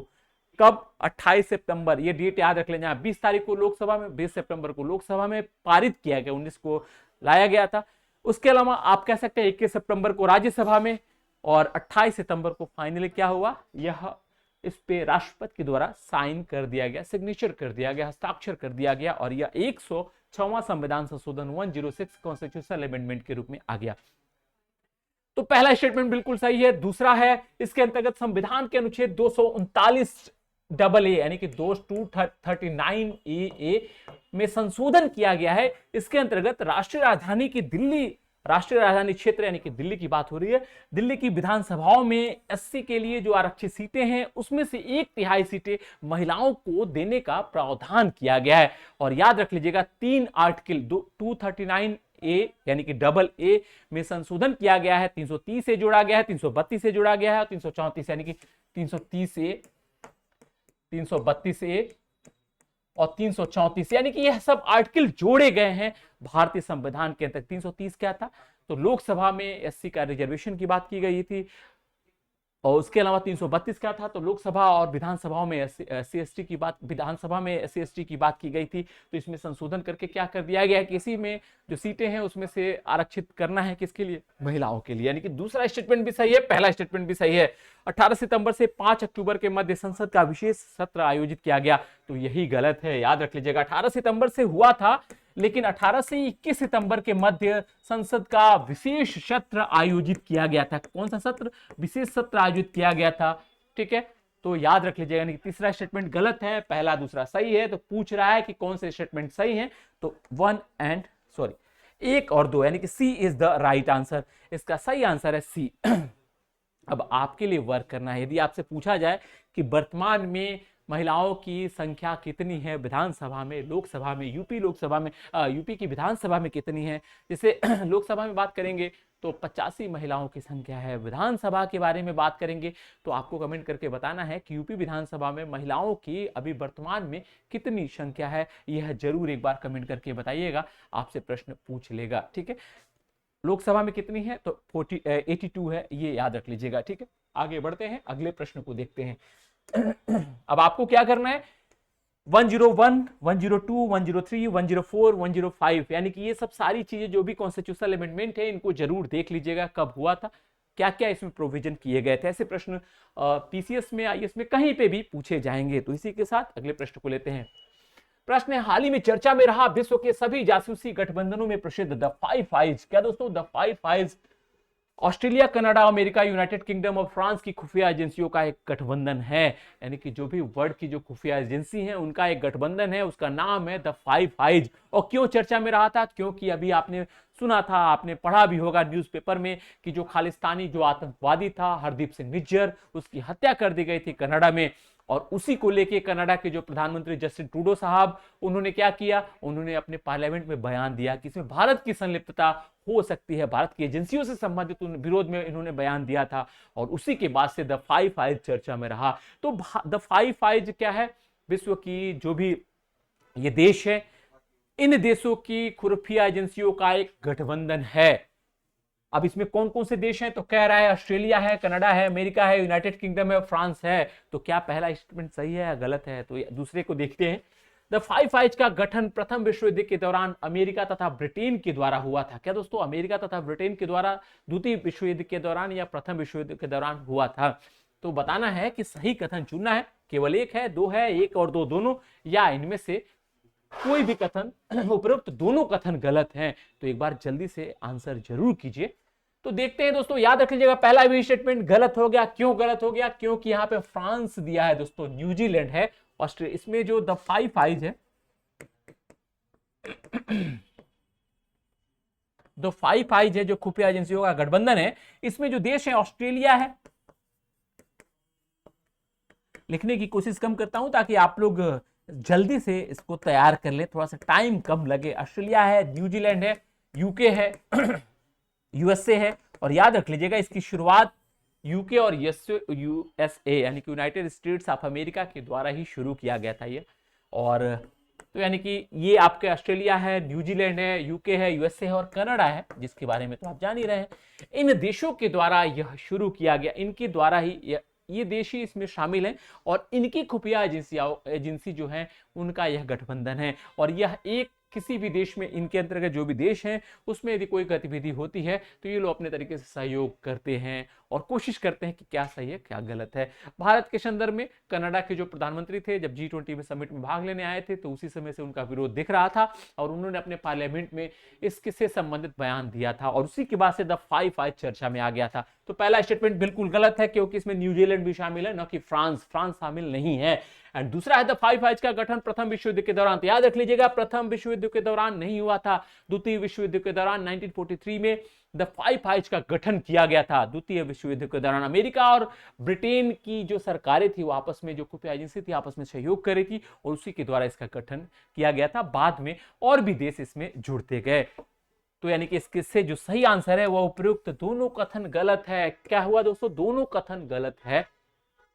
कब? 28 सितंबर। ये डेट याद रख लेना। 20 तारीख को लोकसभा में, 20 सितंबर को लोकसभा में पारित किया गया, 19 को लाया गया था। उसके अलावा आप कह सकते हैं 21 सितंबर को राज्यसभा में, और 28 सितंबर को फाइनली क्या हुआ, यह इस पे राष्ट्रपति के द्वारा साइन कर दिया गया, सिग्नेचर कर दिया गया, हस्ताक्षर कर दिया गया, और यह 106वां संविधान संशोधन 106 कॉन्स्टिट्यूशनल अमेंडमेंट के रूप में आ गया। तो पहला स्टेटमेंट बिल्कुल सही है। दूसरा है, इसके अंतर्गत संविधान के अनुच्छेद 239 AA यानी कि 239 AA में संशोधन किया गया है। इसके अंतर्गत राष्ट्रीय राजधानी की दिल्ली, राष्ट्रीय राजधानी क्षेत्र यानी कि दिल्ली की बात हो रही है, दिल्ली की विधानसभाओं में एससी के लिए जो आरक्षित सीटें हैं उसमें से 1/3 सीटें महिलाओं को देने का प्रावधान किया गया है। और याद रख लीजिएगा 3 आर्टिकल 239A यानी कि AA में संशोधन किया गया है, 330 से जोड़ा गया है, 332 से जोड़ा गया है, और 334 यानी कि 330A, 332A और 334 यानी कि यह सब आर्टिकल जोड़े गए हैं भारतीय संविधान के अंतर्गत। 330 क्या था? तो लोकसभा में एससी का रिजर्वेशन की बात की गई थी, और उसके अलावा 332 क्या था? तो लोकसभा और विधानसभाओं में एससी एसटी की बात, विधानसभा में एससी एसटी की बात की गई थी। तो इसमें संशोधन करके क्या कर दिया गया कि इसी में जो सीटें हैं उसमें से आरक्षित करना है, किसके लिए? महिलाओं के लिए। यानी कि दूसरा स्टेटमेंट भी सही है, पहला स्टेटमेंट भी सही है। 18 सितंबर से 5 अक्टूबर के मध्य संसद का विशेष सत्र आयोजित किया गया, तो यही गलत है, याद रख लीजिएगा। 18 सितंबर से हुआ था, लेकिन 18 से 21 सितंबर के मध्य संसद का विशेष सत्र आयोजित किया गया था। कौन सा सत्र? विशेष सत्र आयोजित किया गया था। ठीक है, तो याद रख लीजिएगा। यानी कि तीसरा स्टेटमेंट गलत है, पहला दूसरा सही है। तो पूछ रहा है कि कौन से स्टेटमेंट सही है, तो 1 और 2 यानी कि सी इज द राइट आंसर। इसका सही आंसर है सी। अब आपके लिए वर्क करना है। यदि आपसे पूछा जाए कि वर्तमान में महिलाओं की संख्या कितनी है विधानसभा में, लोकसभा में, यूपी की विधानसभा में कितनी है, जैसे लोकसभा में बात करेंगे तो 85 महिलाओं की संख्या है। विधानसभा के बारे में बात करेंगे तो आपको कमेंट करके बताना है कि यूपी विधानसभा में महिलाओं की अभी वर्तमान में कितनी संख्या है, यह जरूर एक बार कमेंट करके बताइएगा, आपसे प्रश्न पूछ लेगा। ठीक है, लोकसभा में कितनी है? तो 82 है, ये याद रख लीजिएगा। ठीक है, आगे बढ़ते हैं, अगले प्रश्न को देखते हैं। अब आपको क्या करना है, 101, 102, 103, 104, 105 यानी कि ये सब सारी चीजें जो भी कॉन्स्टिट्यूशनल अमेंडमेंट है इनको जरूर देख लीजिएगा, कब हुआ था, क्या क्या इसमें प्रोविजन किए गए थे। ऐसे प्रश्न पीसीएस में, आईएएस में कहीं पे भी पूछे जाएंगे। तो इसी के साथ अगले प्रश्न को लेते हैं। प्रश्न है, हाल ही में चर्चा में रहा विश्व के सभी जासूसी गठबंधनों में प्रसिद्ध द 5 आइज। क्या दोस्तों? The 5 eyes Australia, Canada, America, United kingdom और फ्रांस की खुफिया एजेंसियों का एक गठबंधन है। यानी कि जो भी वर्ल्ड की जो खुफिया एजेंसी है उनका एक गठबंधन है, उसका नाम है द 5 आइज। और क्यों चर्चा में रहा था? क्योंकि अभी आपने सुना था, आपने पढ़ा भी होगा न्यूज़पेपर में कि जो खालिस्तानी जो आतंकवादी था हरदीप सिंह निज्जर, उसकी हत्या कर दी गई थी कनाडा में। और उसी को लेके कनाडा के जो प्रधानमंत्री जस्टिन ट्रूडो साहब, उन्होंने क्या किया, उन्होंने अपने पार्लियामेंट में बयान दिया कि इसमें भारत की संलिप्तता हो सकती है, भारत की एजेंसियों से संबंधित विरोध में इन्होंने बयान दिया था। और उसी के बाद से द 5 आइज चर्चा में रहा। तो द 5 आइज क्या है? विश्व की जो भी ये देश है, इन देशों की खुफिया एजेंसियों का एक गठबंधन है। अब इसमें कौन कौन से देश हैं? तो कह रहा है ऑस्ट्रेलिया है, कनाडा है, अमेरिका है, यूनाइटेड किंगडम है, फ्रांस है। तो क्या पहला स्टेटमेंट सही है या गलत है? तो दूसरे को देखते हैं। द 5 आइज का गठन प्रथम विश्व युद्ध के दौरान अमेरिका तथा ब्रिटेन के द्वारा हुआ था। क्या दोस्तों? अमेरिका तथा ब्रिटेन के द्वारा द्वितीय विश्व युद्ध के दौरान या प्रथम विश्व युद्ध के दौरान हुआ था। तो बताना है कि सही कथन चुनना है, केवल एक है, दो है, एक और दो दोनों, या इनमें से कोई भी कथन, उपरोक्त दोनों कथन गलत हैं। तो एक बार जल्दी से आंसर जरूर कीजिए। तो देखते हैं दोस्तों, याद रख लीजिएगा पहला भी स्टेटमेंट गलत हो गया। क्यों गलत हो गया? क्योंकि यहां पे फ्रांस दिया है दोस्तों, न्यूजीलैंड है, ऑस्ट्रेलिया। इसमें जो द 5 आइज है, द 5 आइज है जो खुफिया एजेंसियों का गठबंधन है, इसमें जो देश है ऑस्ट्रेलिया है। लिखने की कोशिश कम करता हूं ताकि आप लोग जल्दी से इसको तैयार कर ले, थोड़ा सा टाइम कम लगे। ऑस्ट्रेलिया है, न्यूजीलैंड है, यूके है, यूएसए है। और याद रख लीजिएगा इसकी शुरुआत यूके और यूएसए यानी कि यूनाइटेड स्टेट्स ऑफ अमेरिका के द्वारा ही शुरू किया गया था ये। और तो यानी कि ये आपके ऑस्ट्रेलिया है, न्यूजीलैंड है, यूके है, यूएसए है और कनाडा है, जिसके बारे में तो आप जान ही रहे हैं। इन देशों के द्वारा यह शुरू किया गया, इनके द्वारा ही ये देश ही इसमें शामिल हैं और इनकी खुफिया एजेंसी जो है उनका यह गठबंधन है। और यह एक किसी भी देश में, इनके अंतर्गत जो भी देश हैं उसमें यदि कोई गतिविधि होती है तो ये लोग अपने तरीके से सहयोग करते हैं और कोशिश करते हैं कि क्या सही है क्या गलत है। भारत के संदर्भ में कनाडा के जो प्रधानमंत्री थे, जब G20 में समिट में भाग लेने आए थे तो उसी समय से उनका विरोध दिख रहा था और उन्होंने अपने पार्लियामेंट में इससे संबंधित बयान दिया था और उसी के बाद से द 5 चर्चा में आ गया था। तो पहला स्टेटमेंट बिल्कुल गलत है क्योंकि इसमें न्यूजीलैंड भी शामिल है, न कि फ्रांस शामिल नहीं है। एंड दूसरा है द 5 का गठन प्रथम विश्व युद्ध के दौरान, तो याद रख लीजिएगा प्रथम विश्व युद्ध के दौरान नहीं हुआ था, द्वितीय विश्व युद्ध के दौरान 1943 में द 5 का गठन किया गया था। द्वितीय विश्व युद्ध के दौरान अमेरिका और ब्रिटेन की जो सरकारें थी वो आपस में, जो खुफिया एजेंसी थी आपस में सहयोग कर रही थी और उसी के द्वारा इसका गठन किया गया था। बाद में और भी देश इसमें जुड़ते गए। तो यानी कि इससे जो सही आंसर है वह उपयुक्त, दोनों कथन गलत है। क्या हुआ दोस्तों, दोनों कथन गलत है,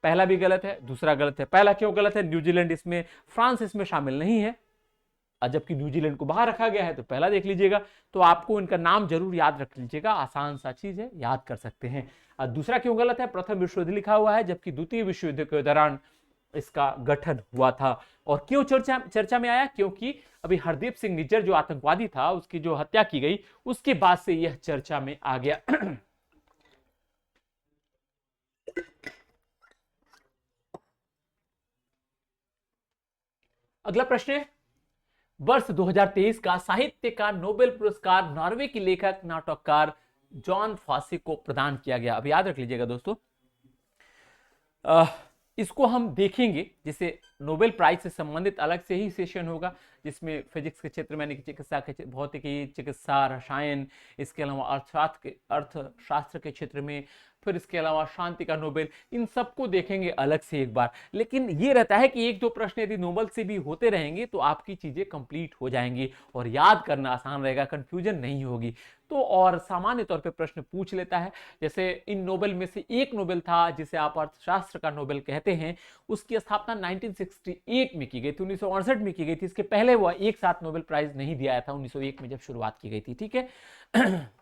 पहला भी गलत है दूसरा गलत है। पहला क्यों गलत है, न्यूजीलैंड इसमें, फ्रांस इसमें शामिल नहीं है, जबकि न्यूजीलैंड को बाहर रखा गया है। तो पहला देख लीजिएगा, तो आपको इनका नाम जरूर याद रख लीजिएगा, आसान सा चीज है, याद कर सकते हैं। दूसरा क्यों गलत है, प्रथम विश्व युद्ध लिखा हुआ है जबकि द्वितीय विश्व युद्ध के दौरान इसका गठन हुआ था। और क्यों चर्चा में आया, क्योंकि अभी हरदीप सिंह निज्जर जो आतंकवादी था उसकी जो हत्या की गई उसके बाद से यह चर्चा में आ गया। अगला प्रश्न है, वर्ष 2023 का साहित्य का नोबेल पुरस्कार नॉर्वे के लेखक नाटककार जॉन फॉसे को प्रदान किया गया। अब याद रख लीजिएगा दोस्तों, इसको हम देखेंगे, जैसे नोबेल प्राइज से संबंधित अलग से ही सेशन होगा जिसमें फिजिक्स के क्षेत्र में, चिकित्सा के, भौतिकी, चिकित्सा, रसायन, इसके अलावा अर्थशास्त्र के क्षेत्र में, फिर इसके अलावा शांति का नोबेल, इन सबको देखेंगे अलग से एक बार। लेकिन ये रहता है कि एक दो प्रश्न यदि नोबेल से भी होते रहेंगे तो आपकी चीजें कंप्लीट हो जाएंगी और याद करना आसान रहेगा, कंफ्यूजन नहीं होगी। तो और सामान्य तौर पे प्रश्न पूछ लेता है, जैसे इन नोबेल में से एक नोबेल था जिसे आप अर्थशास्त्र का नोबेल कहते हैं, उसकी स्थापना 1968 में की गई थी, 1968 में की गई थी। इसके पहले वह एक साथ नोबेल प्राइज नहीं दिया था, 1901 में जब शुरुआत की गई थी, ठीक है।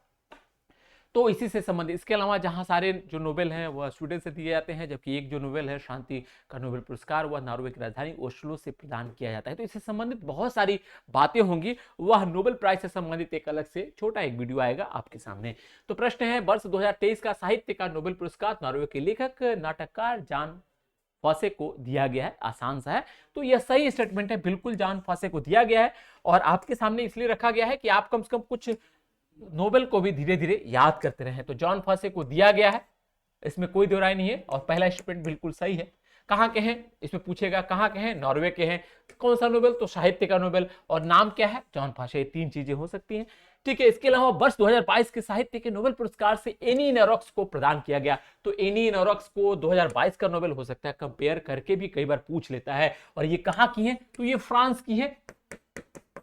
तो इसी से संबंधित, इसके अलावा जहां सारे जो नोबेल हैं वह स्वीडन से दिए जाते हैं, जबकि एक जो नोबेल है शांति का नोबेल पुरस्कार वह नॉर्वे की राजधानी ओस्लो से प्रदान किया जाता है। तो इससे संबंधित बहुत सारी बातें होंगी, वह नोबेल प्राइज से संबंधित एक अलग से छोटा एक वीडियो आएगा आपके सामने। तो प्रश्न है, वर्ष 2023 का साहित्य का नोबेल पुरस्कार नॉर्वे के लेखक नाटककार जॉन फॉसे को दिया गया है। आसान सा है, तो यह सही स्टेटमेंट है, बिल्कुल जॉन फॉसे को दिया गया है और आपके सामने इसलिए रखा गया है कि आप कम से कम कुछ नोबेल को भी धीरे धीरे याद करते रहे। तो जॉन फॉसे को दिया गया है, इसमें कोई दो राय नहीं है और पहला स्टेटमेंट बिल्कुल सही है। कहां के हैं, इसमें पूछेगा कहां के हैं, नॉर्वे के हैं। कौन सा नोबेल, तो साहित्य का नोबेल, और नाम क्या है, जॉन फॉसे। तीन चीजें हो सकती हैं, ठीक है। इसके अलावा वर्ष 2022 के साहित्य के नोबेल पुरस्कार से एनी नोरोक्स को प्रदान किया गया। तो एनी नोरोक्स को 2022 का नोबेल हो सकता है, कंपेयर करके भी कई बार पूछ लेता है। और ये कहां की है, तो ये फ्रांस की है,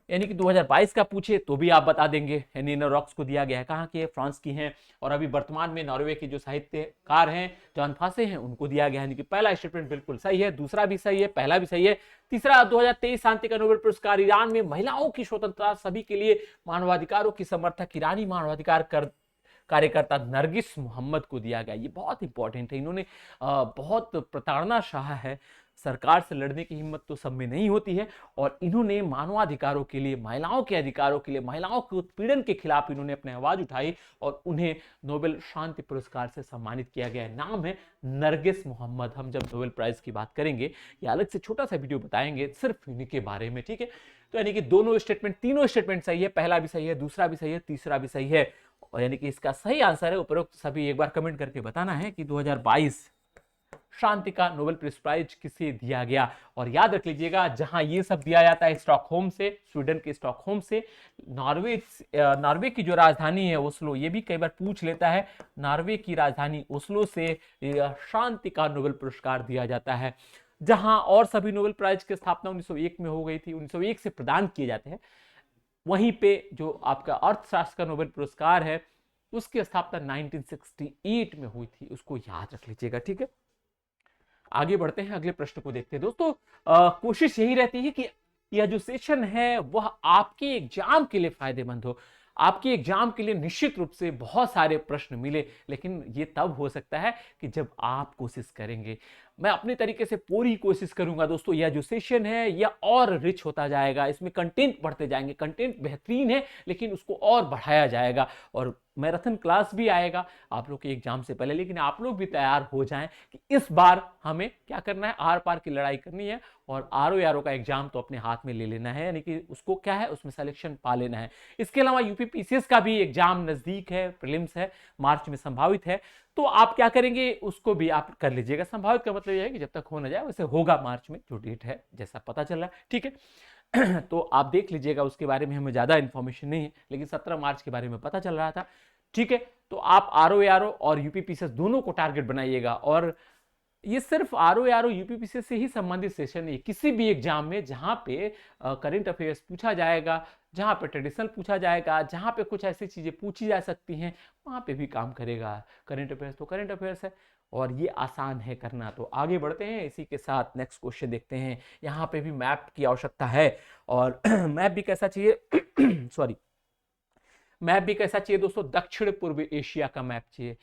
यानी कि 2022 का पूछे तो भी आप बता देंगे। एनी नोरोक्स को दिया गया है, कहां की है, फ्रांस की है। और अभी वर्तमान में नॉर्वे के जो साहित्यकार हैं जॉन फॉसे हैं उनको दिया गया है। यानी कि पहला स्टेटमेंट बिल्कुल सही है, दूसरा भी सही है, पहला भी सही है। तीसरा, 2023 शांति का नोबेल पुरस्कार ईरान में महिलाओं की स्वतंत्रता, सभी के लिए मानवाधिकारों की समर्थक ईरानी मानवाधिकार कार्यकर्ता नरगिस मोहम्मद को दिया गया। ये बहुत इंपॉर्टेंट है, इन्होंने बहुत प्रताड़ना सहा है, सरकार से लड़ने की हिम्मत तो सब में नहीं होती है और इन्होंने मानवाधिकारों के लिए, महिलाओं के अधिकारों के लिए, महिलाओं के उत्पीड़न के खिलाफ इन्होंने अपनी आवाज उठाई और उन्हें नोबेल शांति पुरस्कार से सम्मानित किया गया है। नाम है नरगिस मोहम्मद। हम जब नोबेल प्राइज की बात करेंगे या अलग से छोटा सा वीडियो बताएंगे सिर्फ इन्हीं के बारे में, ठीक है। तो यानी कि दोनों स्टेटमेंट, तीनों स्टेटमेंट सही है, पहला भी सही है, दूसरा भी सही है, तीसरा भी सही है। और यानी कि इसका सही आंसर है उपरोक्त सभी एक बार कमेंट करके बताना है कि 2022 शांति का नोबेल पीस प्राइज किसे दिया गया। और याद रख लीजिएगा, जहां ये सब दिया जाता है स्टॉकहोम से, स्वीडन के स्टॉकहोम से। नॉर्वे की जो राजधानी है ओस्लो, ये भी कई बार पूछ लेता है, नॉर्वे की राजधानी ओस्लो से शांति का नोबेल पुरस्कार दिया जाता है। जहां और सभी नोबेल प्राइज की स्थापना 1901 में हो गई थी, 1901 से प्रदान किए जाते हैं, वहीं पे जो आपका अर्थशास्त्र का नोबेल पुरस्कार है उसकी स्थापना 1968 में हुई थी, उसको याद रख लीजिएगा, ठीक है। आगे बढ़ते हैं, अगले प्रश्न को देखते हैं दोस्तों। कोशिश यही रहती है कि यह जो सेशन है वह आपके एग्जाम के लिए फायदेमंद हो, आपके एग्जाम के लिए निश्चित रूप से बहुत सारे प्रश्न मिले, लेकिन ये तब हो सकता है कि जब आप कोशिश करेंगे। मैं अपने तरीके से पूरी कोशिश करूंगा दोस्तों, यह जो सेशन है यह और रिच होता जाएगा, इसमें कंटेंट बढ़ते जाएंगे, कंटेंट बेहतरीन है लेकिन उसको और बढ़ाया जाएगा, और मैराथन क्लास भी आएगा आप लोग के एग्जाम से पहले। लेकिन आप लोग भी तैयार हो जाएं कि इस बार हमें क्या करना है, आर पार की लड़ाई करनी है और आरओ का एग्जाम तो अपने हाथ में ले लेना है, यानी कि उसको क्या है, उसमें सिलेक्शन पा लेना है। इसके अलावा यूपीपीसीएस का भी एग्जाम नजदीक है, प्रीलिम्स है, मार्च में संभावित है, तो आप क्या करेंगे उसको भी आप कर लीजिएगा। संभावित का मतलब यह है कि जब तक हो ना जाए, वैसे होगा मार्च में, जो डेट है जैसा पता चल रहा है, ठीक है। तो आप देख लीजिएगा, उसके बारे में हमें ज्यादा इंफॉर्मेशन नहीं है, लेकिन 17 मार्च के बारे में पता चल रहा था, ठीक है। तो आप आरओ और यूपीपीसीएस दोनों को टारगेट बनाइएगा, और ये सिर्फ आरओ यूपीपीसीएस से ही संबंधित सेशन नहीं, किसी भी एग्जाम में जहां पे करंट अफेयर्स पूछा जाएगा, जहां पे ट्रेडिशनल पूछा जाएगा, जहां पे कुछ ऐसी चीजें पूछी जा सकती हैं, वहां पे भी काम करेगा। करंट अफेयर्स तो करंट अफेयर्स है और ये आसान है करना। तो आगे बढ़ते हैं, इसी के साथ नेक्स्ट क्वेश्चन देखते हैं। यहाँ पे भी मैप की आवश्यकता है, और मैप भी कैसा चाहिए सॉरी, मैप भी कैसा चाहिए दोस्तों, दक्षिण पूर्व एशिया का मैप चाहिए।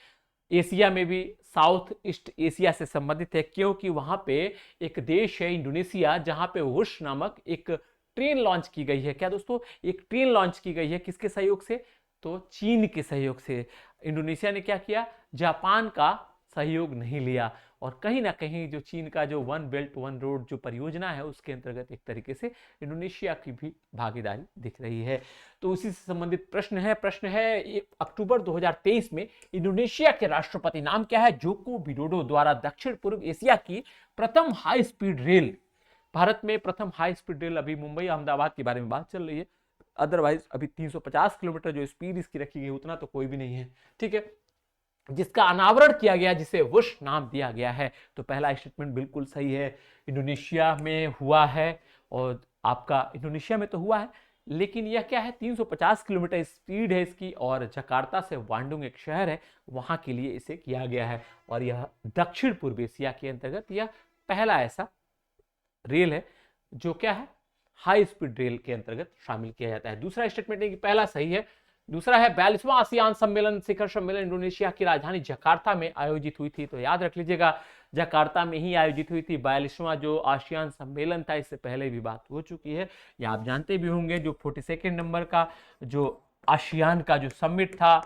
एशिया में भी साउथ ईस्ट एशिया से संबंधित है, क्योंकि वहां पे एक देश है इंडोनेशिया, जहां पे वुश नामक एक ट्रेन लॉन्च की गई है। क्या दोस्तों, एक ट्रेन लॉन्च की गई है, किसके सहयोग से, तो चीन के सहयोग से। इंडोनेशिया ने क्या किया, जापान का सहयोग नहीं लिया, और कहीं ना कहीं जो चीन का जो वन बेल्ट वन रोड जो परियोजना है, उसके अंतर्गत एक तरीके से इंडोनेशिया की भी भागीदारी दिख रही है। तो उसी से संबंधित प्रश्न है अक्टूबर 2023 में इंडोनेशिया के राष्ट्रपति नाम क्या है, जोको विडोडो द्वारा दक्षिण पूर्व एशिया की प्रथम हाई स्पीड रेल, भारत में प्रथम हाई स्पीड रेल, अभी मुंबई अहमदाबाद के बारे में बात चल रही है, अदरवाइज अभी 350 किलोमीटर जो स्पीड इसकी रखी गई, उतना तो कोई भी नहीं है, ठीक है, जिसका अनावरण किया गया, जिसे वुश नाम दिया गया है। तो पहला स्टेटमेंट बिल्कुल सही है, इंडोनेशिया में हुआ है, और आपका इंडोनेशिया में तो हुआ है, लेकिन यह क्या है, 350 किलोमीटर स्पीड है इसकी, और जकार्ता से बांडुंग एक शहर है, वहां के लिए इसे किया गया है, और यह दक्षिण पूर्व एशिया के अंतर्गत यह पहला ऐसा रेल है जो क्या है, हाई स्पीड रेल के अंतर्गत शामिल किया जाता है। दूसरा स्टेटमेंट है कि पहला सही है। दूसरा है 42वां आसियान सम्मेलन, शिखर सम्मेलन इंडोनेशिया की राजधानी जकार्ता में आयोजित हुई थी। तो याद रख लीजिएगा, जकार्ता में ही आयोजित हुई थी 42वां जो आसियान सम्मेलन था, इससे पहले भी बात हो चुकी है, या आप जानते भी होंगे, जो 42 नंबर का जो आसियान का जो समिट था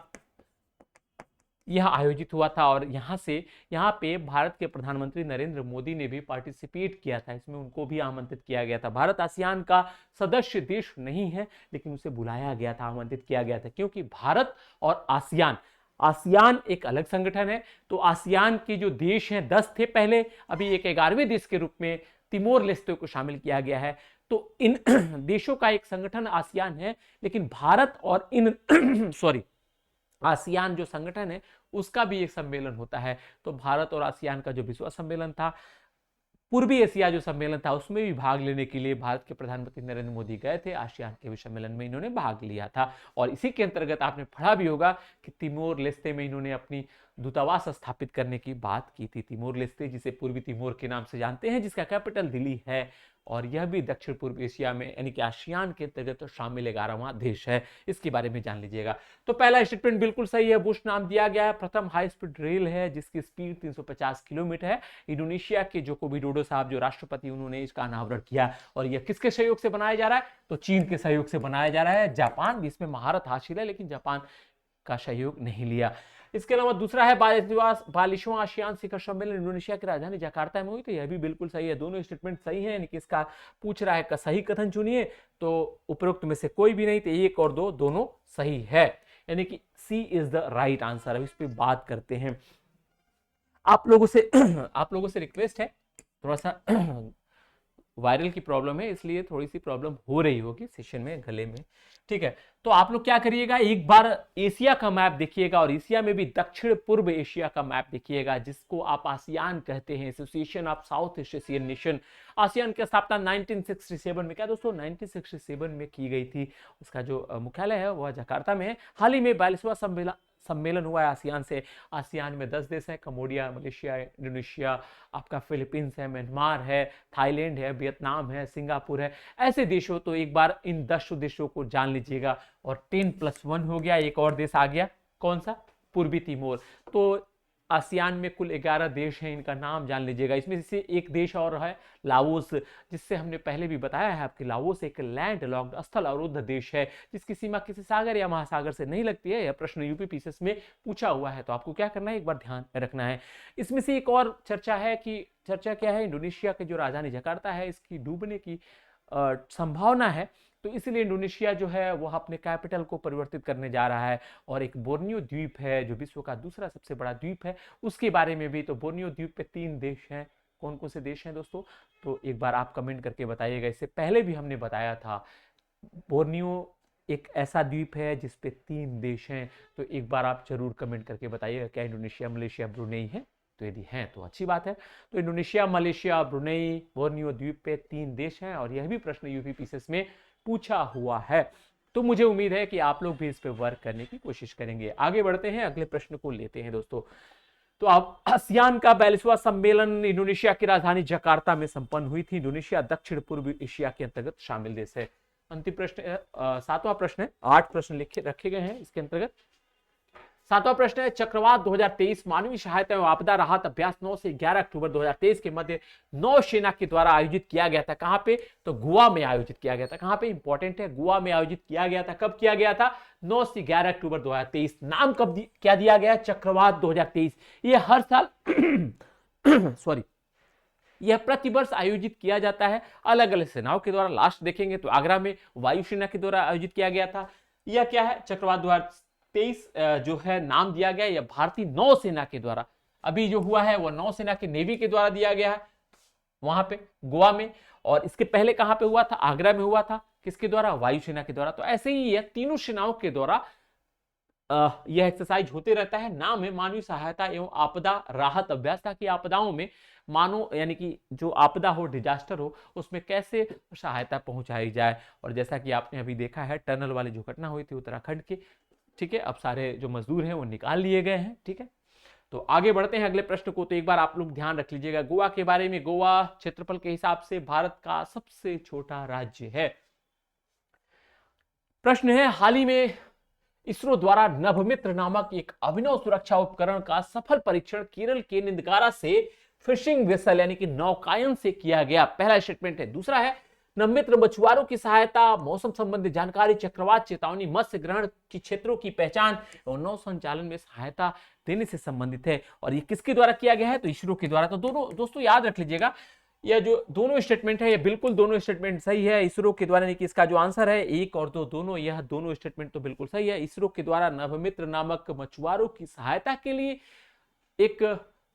यह आयोजित हुआ था, और यहाँ पे भारत के प्रधानमंत्री नरेंद्र मोदी ने भी पार्टिसिपेट किया था, इसमें उनको भी आमंत्रित किया गया था। भारत आसियान का सदस्य देश नहीं है, लेकिन उसे बुलाया गया था, आमंत्रित किया गया था, क्योंकि भारत और आसियान, आसियान एक अलग संगठन है, तो आसियान के जो देश हैं 10 थे पहले, अभी एक 11वें देश के रूप में तिमोर लेस्ते को शामिल किया गया है। तो इन देशों का एक संगठन आसियान है, लेकिन भारत और इन सॉरी आसियान जो संगठन है उसका भी एक सम्मेलन होता है। तो भारत और आसियान का जो विश्व सम्मेलन था, पूर्वी एशिया जो सम्मेलन था, उसमें भी भाग लेने के लिए भारत के प्रधानमंत्री नरेंद्र मोदी गए थे, आसियान के विश्व सम्मेलन में इन्होंने भाग लिया था। और इसी के अंतर्गत आपने पढ़ा भी होगा कि तिमोर लेस्ते में इन्होंने अपनी दूतावास स्थापित करने की बात की थी। तिमोर लेस्ते, जिसे पूर्वी तिमोर के नाम से जानते हैं, जिसका कैपिटल दिल्ली है, और यह भी दक्षिण पूर्व एशिया में यानी कि आसियान के अंतर्गत तो शामिल 11वां देश है, इसके बारे में जान लीजिएगा। तो पहला स्टेटमेंट बिल्कुल सही है, बुश नाम दिया गया है, प्रथम हाई स्पीड रेल है जिसकी स्पीड 350 किलोमीटर है। इंडोनेशिया के जोको विडोडो साहब जो राष्ट्रपति, उन्होंने इसका अनावरण किया, और यह किसके सहयोग से बनाया जा रहा है, तो चीन के सहयोग से बनाया जा रहा है। जापान भी इसमें महारत हासिल है, लेकिन जापान का सहयोग नहीं लिया। इसके अलावा दूसरा है 42वां आसियान शिखर सम्मेलन इंडोनेशिया की राजधानी जकार्ता में हुई, तो यह भी बिल्कुल सही है, दोनों स्टेटमेंट सही है, यानी कि इसका पूछ रहा है का सही कथन चुनिए, तो उपरोक्त में से कोई भी नहीं, तो 1 और 2 दोनों सही है, यानी कि सी इज द राइट आंसर। अब इस पर बात करते हैं। आप लोगों से रिक्वेस्ट है, थोड़ा सा वायरल की प्रॉब्लम है, इसलिए थोड़ी सी प्रॉब्लम हो रही होगी सेशन में, गले में, ठीक है। तो आप लोग क्या करिएगा, एक बार एशिया का मैप देखिएगा, और एशिया में भी दक्षिण पूर्व एशिया का मैप देखिएगा, जिसको आप आसियान कहते हैं, association of south east Asian nation. ASEAN की स्थापना 1967 में, क्या दोस्तों, 1967 में की गई थी। उसका जो मुख्यालय है वह जकार्ता में है। हाल ही में 42वां सम्मेलन हुआ है आसियान से। आसियान में 10 देश हैं, कंबोडिया, मलेशिया, इंडोनेशिया, आपका फिलीपींस है, म्यांमार है, थाईलैंड है, वियतनाम है, सिंगापुर है। ऐसे देशों, तो एक बार इन 10 देशों को जान लीजिएगा। और 10+1 हो गया, एक और देश आ गया, कौन सा? पूर्वी तिमोर। तो आसियान में कुल 11 देश हैं, इनका नाम जान लीजिएगा। इसमें से एक देश और है लाओस, जिससे हमने पहले भी बताया है आपके, लाओस एक लैंड लॉक्ड स्थल अवरुद्ध देश है, जिसकी सीमा किसी सागर या महासागर से नहीं लगती है। यह प्रश्न यूपी पीसीएस में पूछा हुआ है, तो आपको क्या करना है, एक बार ध्यान रखना है। इसमें से एक और चर्चा है कि, चर्चा क्या है, इंडोनेशिया की जो राजधानी जकार्ता है, इसकी डूबने की संभावना है। तो इसलिए इंडोनेशिया जो है वह अपने कैपिटल को परिवर्तित करने जा रहा है। और एक बोर्नियो द्वीप है जो विश्व का दूसरा सबसे बड़ा द्वीप है, उसके बारे में भी। तो बोर्नियो द्वीप पे 3 देश हैं। कौन कौन से देश हैं दोस्तों? तो एक बार आप कमेंट करके बताइएगा। इससे पहले भी हमने बताया था, बोर्नियो एक ऐसा द्वीप है जिसपे 3 देश हैं। तो एक बार आप जरूर कमेंट करके बताइएगा, क्या इंडोनेशिया, मलेशिया, ब्रुनेई है? तो यदि हैं तो अच्छी बात है। तो इंडोनेशिया, मलेशिया, ब्रुनेई, बोर्नियो द्वीप पे 3 देश हैं, और यह भी प्रश्न यूपी पीसीएस में पूछा हुआ है। तो मुझे उम्मीद है कि आप लोग भी इस पे वर्क करने की कोशिश करेंगे। आगे बढ़ते हैं, अगले प्रश्न को लेते हैं दोस्तों। तो अब आसियान का 42वां सम्मेलन इंडोनेशिया की राजधानी जकार्ता में संपन्न हुई थी। इंडोनेशिया दक्षिण पूर्व एशिया के अंतर्गत शामिल देश है। अंतिम प्रश्न 7वां प्रश्न है, 8 प्रश्न लिखे रखे गए हैं इसके अंतर्गत। 7वां प्रश्न है, चक्रवात 2023 मानवीय सहायता एवं आपदा राहत अभ्यास 9 से 11 अक्टूबर 2023 के मध्य नौसेना के द्वारा आयोजित किया गया था। कहां पे? तो गोवा में आयोजित किया गया था। कहां पे? इंपॉर्टेंट है, गोवा में आयोजित किया गया था। कब किया गया था? 9 से 11 अक्टूबर 2023। नाम कब क्या दिया गया? चक्रवात 2023। ये हर साल सॉरी, यह प्रतिवर्ष आयोजित किया जाता है अलग अलग सेनाओं के द्वारा। लास्ट देखेंगे तो आगरा में वायुसेना के द्वारा आयोजित किया गया था। यह क्या है? चक्रवात 2023 जो है नाम दिया गया, यह भारतीय नौसेना के द्वारा। अभी जो हुआ है वह नौसेना के नेवी के द्वारा दिया गया है, वहां पे गोवा में। और इसके पहले कहां पे हुआ था? आगरा में हुआ था। किसके द्वारा? वायुसेना के द्वारा। तो ऐसे ही यह तीनों सेनाओं के द्वारा यह एक्सरसाइज होते रहता है। नाम है मानवीय सहायता एवं आपदा राहत अभ्यास, ताकि आपदाओं में मानो, यानी कि जो आपदा हो, डिजास्टर हो, उसमें कैसे सहायता पहुंचाई जाए। और जैसा कि आपने अभी देखा है, टनल वाली जो घटना हुई थी उत्तराखंड की, ठीक है, अब सारे जो मजदूर हैं वो निकाल लिए गए हैं। ठीक है, तो आगे बढ़ते हैं अगले प्रश्न को। तो एक बार आप लोग ध्यान रख लीजिएगा गोवा के बारे में। गोवा क्षेत्रफल के हिसाब से भारत का सबसे छोटा राज्य है। प्रश्न है, हाल ही में इसरो द्वारा नभमित्र नामक एक अभिनव सुरक्षा उपकरण का सफल परीक्षण केरल के निंदकारा से फिशिंग वेसल यानी कि नौकायन से किया गया। पहला स्टेटमेंट है। दूसरा है, नवमित्र मछुआरों की सहायता, मौसम संबंधी जानकारी, चक्रवात चेतावनी, मत्स्य ग्रहण की क्षेत्रों की पहचान और नौ संचालन में सहायता देने से संबंधित है। और ये किसके द्वारा किया गया है? तो इसरो के द्वारा। तो दोनों दोस्तों याद रख लीजिएगा, यह जो दोनों स्टेटमेंट है, ये बिल्कुल दोनों स्टेटमेंट सही है। इसरो के द्वारा, कि इसका जो आंसर है 1 और 2 दोनों, यह दोनों स्टेटमेंट तो बिल्कुल सही है। इसरो के द्वारा नभमित्र नामक मछुआरों की सहायता के लिए एक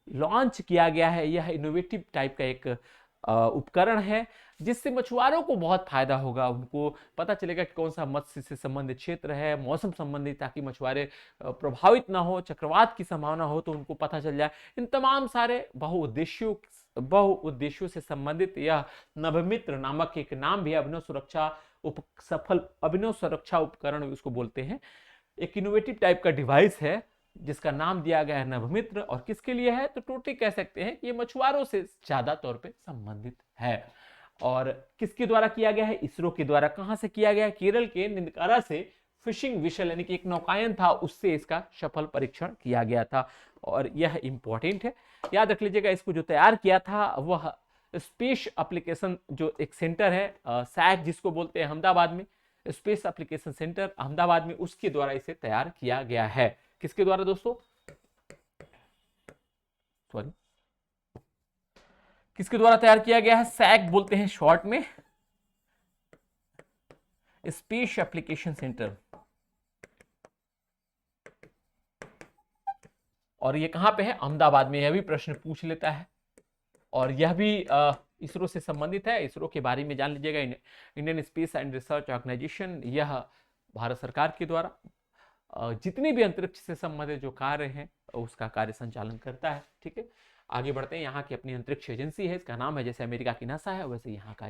लॉन्च किया गया है। यह इनोवेटिव टाइप का एक उपकरण है, जिससे मछुआरों को बहुत फायदा होगा। उनको पता चलेगा कि कौन सा मत्स्य से संबंधित क्षेत्र है, मौसम संबंधी, ताकि मछुआरे प्रभावित ना हो, चक्रवात की संभावना हो तो उनको पता चल जाए। इन तमाम सारे बहुउद्देश्यों से संबंधित यह नभमित्र नामक एक नाम भी है, अभिनव सुरक्षा उपकरण उसको बोलते हैं। एक इनोवेटिव टाइप का डिवाइस है जिसका नाम दिया गया है नभमित्र। और किसके लिए है? तो टोटली कह सकते हैं कि ये मछुआरों से ज्यादा तौर पे संबंधित है। और किसके द्वारा किया गया है? इसरो के द्वारा। कहां से किया गया है? केरल के निंदकारा से फिशिंग विशल यानी कि एक नौकायन था, उससे इसका सफल परीक्षण किया गया था। और यह इंपॉर्टेंट है, याद रख लीजिएगा। इसको जो तैयार किया था वह स्पेस एप्लीकेशन जो एक सेंटर है, सैक जिसको बोलते हैं, अहमदाबाद में स्पेस एप्लीकेशन सेंटर अहमदाबाद में, उसके द्वारा इसे तैयार किया गया है। किसके द्वारा दोस्तों? सॉरी, किसके द्वारा तैयार किया गया है? सैक बोलते हैं शॉर्ट में, स्पेस एप्लीकेशन सेंटर। और ये कहां पे है? अहमदाबाद में। यह भी प्रश्न पूछ लेता है, और यह भी इसरो से संबंधित है। इसरो के बारे में जान लीजिएगा। Indian space and research organisation, यह भारत सरकार के द्वारा जितने भी अंतरिक्ष से संबंधित जो कार्य हैं उसका कार्य संचालन करता है। ठीक है, आगे बढ़ते हैं। यहाँ की अपनी अंतरिक्ष एजेंसी है, इसका नाम है, जैसे अमेरिका की नासा है वैसे यहाँ का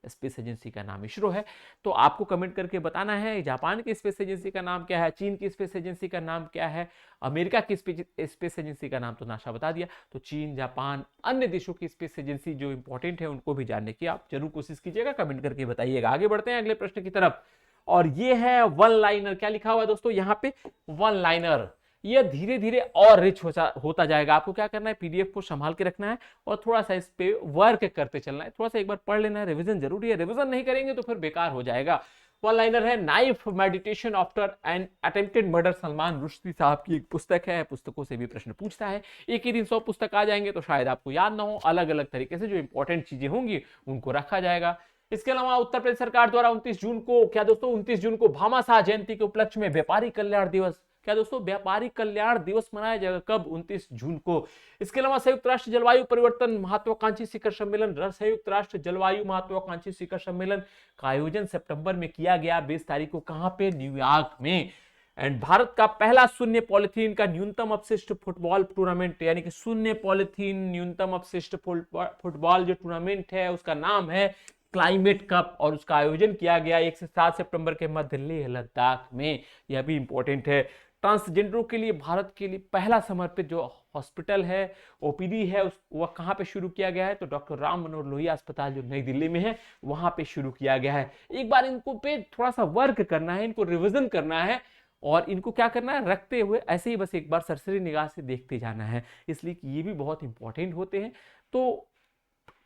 स्पेस एजेंसी का नाम इसरो है। तो आपको कमेंट करके बताना है जापान की स्पेस एजेंसी का नाम क्या है, चीन की स्पेस एजेंसी का नाम क्या है, अमेरिका की स्पेस एजेंसी का नाम तो नासा बता दिया, तो चीन, जापान, अन्य देशों की स्पेस एजेंसी जो इंपॉर्टेंट है उनको भी जानने की आप जरूर कोशिश कीजिएगा, कमेंट करके बताइएगा। आगे बढ़ते हैं अगले प्रश्न की तरफ, और ये है वन लाइनर। क्या लिखा हुआ है दोस्तों यहाँ पे, वन लाइनर। ये धीरे धीरे और रिच होता जाएगा। आपको क्या करना है, पीडीएफ को संभाल के रखना है और थोड़ा सा इस पे वर्क करते चलना है, थोड़ा सा एक बार पढ़ लेना है, रिवीजन जरूरी है, रिवीजन नहीं करेंगे तो फिर बेकार हो जाएगा। वन लाइनर है, knife meditation after an attempted murder. Salman Rushdie साहब की एक पुस्तक है, पुस्तकों से भी प्रश्न पूछता है। एक ही दिन 100 पुस्तक आ जाएंगे तो शायद आपको याद ना हो, अलग अलग तरीके से जो इंपॉर्टेंट चीजें होंगी उनको रखा जाएगा। इसके अलावा उत्तर प्रदेश सरकार द्वारा 29 जून को, क्या दोस्तों 29 जून को भामाशाह जयंती के उपलक्ष्य में व्यापारी कल्याण दिवस, क्या दोस्तों व्यापारी कल्याण दिवस मनाया जाएगा, कब, 29 जून को। इसके अलावा संयुक्त राष्ट्र जलवायु परिवर्तन महत्वाकांक्षी शिखर सम्मेलन, संयुक्त राष्ट्र जलवायु महत्वाकांक्षी शिखर सम्मेलन का आयोजन सितंबर में किया गया 20 तारीख को, कहां पे, न्यूयॉर्क में। एंड भारत का पहला शून्य पॉलिथीन का न्यूनतम अपशिष्ट फुटबॉल टूर्नामेंट, यानी कि शून्य पॉलिथीन न्यूनतम अपशिष्ट फुटबॉल जो टूर्नामेंट है उसका नाम है क्लाइमेट कप, और उसका आयोजन किया गया 1 से 7 सितंबर के मध्य लेह लद्दाख में। यह भी इंपॉर्टेंट है। ट्रांसजेंडरों के लिए भारत के लिए पहला समर्पित जो हॉस्पिटल है, ओपीडी है, वह कहां पे शुरू किया गया है, तो डॉक्टर राम मनोहर लोहिया अस्पताल जो नई दिल्ली में है वहां पे शुरू किया गया है। एक बार इनको पे थोड़ा सा वर्क करना है, इनको रिविजन करना है, और इनको क्या करना है, रखते हुए ऐसे ही बस एक बार सरसरी निगाह से देखते जाना है, इसलिए कि ये भी बहुत इंपॉर्टेंट होते हैं। तो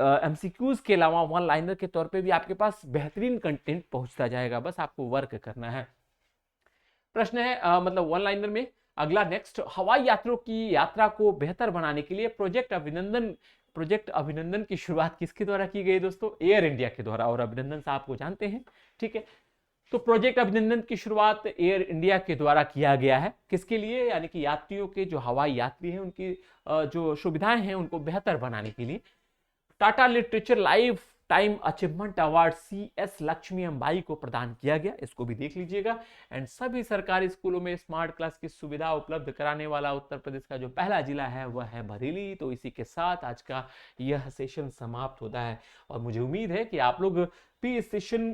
एमसीक्यूज के अलावा वन लाइनर के तौर पे भी आपके पास बेहतरीन कंटेंट पहुंचता जाएगा, बस आपको वर्क करना है। प्रश्न है मतलब वन लाइनर में अगला नेक्स्ट, हवाई यात्रियों की यात्रा को बेहतर बनाने के लिए प्रोजेक्ट अभिनंदन की शुरुआत किसके द्वारा की गई दोस्तों, एयर इंडिया के द्वारा, और अभिनंदन साहब को जानते हैं, ठीक है। तो प्रोजेक्ट अभिनंदन की शुरुआत एयर इंडिया के द्वारा किया गया है, किसके लिए, यानी कि यात्रियों के, जो हवाई यात्री हैं उनकी जो सुविधाएं हैं उनको बेहतर बनाने के लिए। Tata literature lifetime achievement award CS Lakshmi Ambai को प्रदान किया गया, इसको भी देख लीजिएगा। एंड सभी सरकारी स्कूलों में स्मार्ट क्लास की सुविधा उपलब्ध कराने वाला उत्तर प्रदेश का जो पहला जिला है वह है बरेली। तो इसी के साथ आज का यह सेशन समाप्त होता है, और मुझे उम्मीद है कि आप लोग भी इस सेशन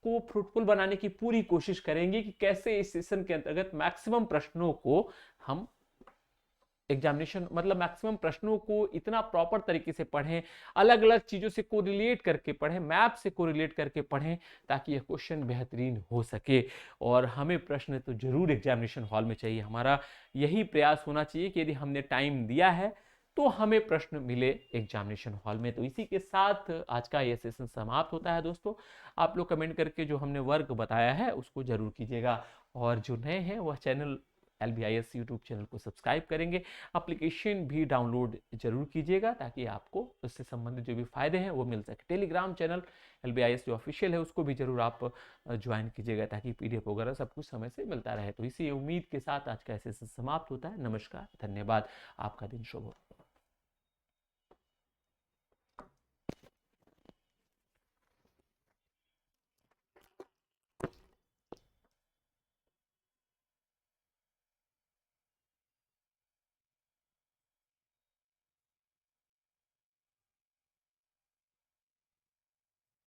को फ्रूटफुल बनाने की पूरी कोशिश करेंगे कि कैसे इस सेशन के अंतर्गत मैक्सिमम प्रश्नों को हम एग्जामिनेशन, मतलब मैक्सिमम प्रश्नों को इतना प्रॉपर तरीके से पढ़ें, अलग अलग चीजों से कोरिलेट करके पढ़ें, मैप से कोरिलेट करके पढ़ें, ताकि यह क्वेश्चन बेहतरीन हो सके। और हमें प्रश्न तो जरूर एग्जामिनेशन हॉल में चाहिए, हमारा यही प्रयास होना चाहिए कि यदि हमने टाइम दिया है तो हमें प्रश्न मिले एग्जामिनेशन हॉल में। तो इसी के साथ आज का यह सेशन समाप्त होता है दोस्तों। आप लोग कमेंट करके जो हमने वर्क बताया है उसको जरूर कीजिएगा, और जो नए हैं वह चैनल LBIS यूट्यूब चैनल को सब्सक्राइब करेंगे, एप्लीकेशन भी डाउनलोड जरूर कीजिएगा ताकि आपको उससे संबंधित जो भी फायदे हैं वो मिल सके। टेलीग्राम चैनल LBIS जो ऑफिशियल है उसको भी जरूर आप ज्वाइन कीजिएगा, ताकि PDF वगैरह सब कुछ समय से मिलता रहे। तो इसी उम्मीद के साथ आज का सेशन समाप्त होता है। नमस्कार, धन्यवाद, आपका दिन शुभ हो।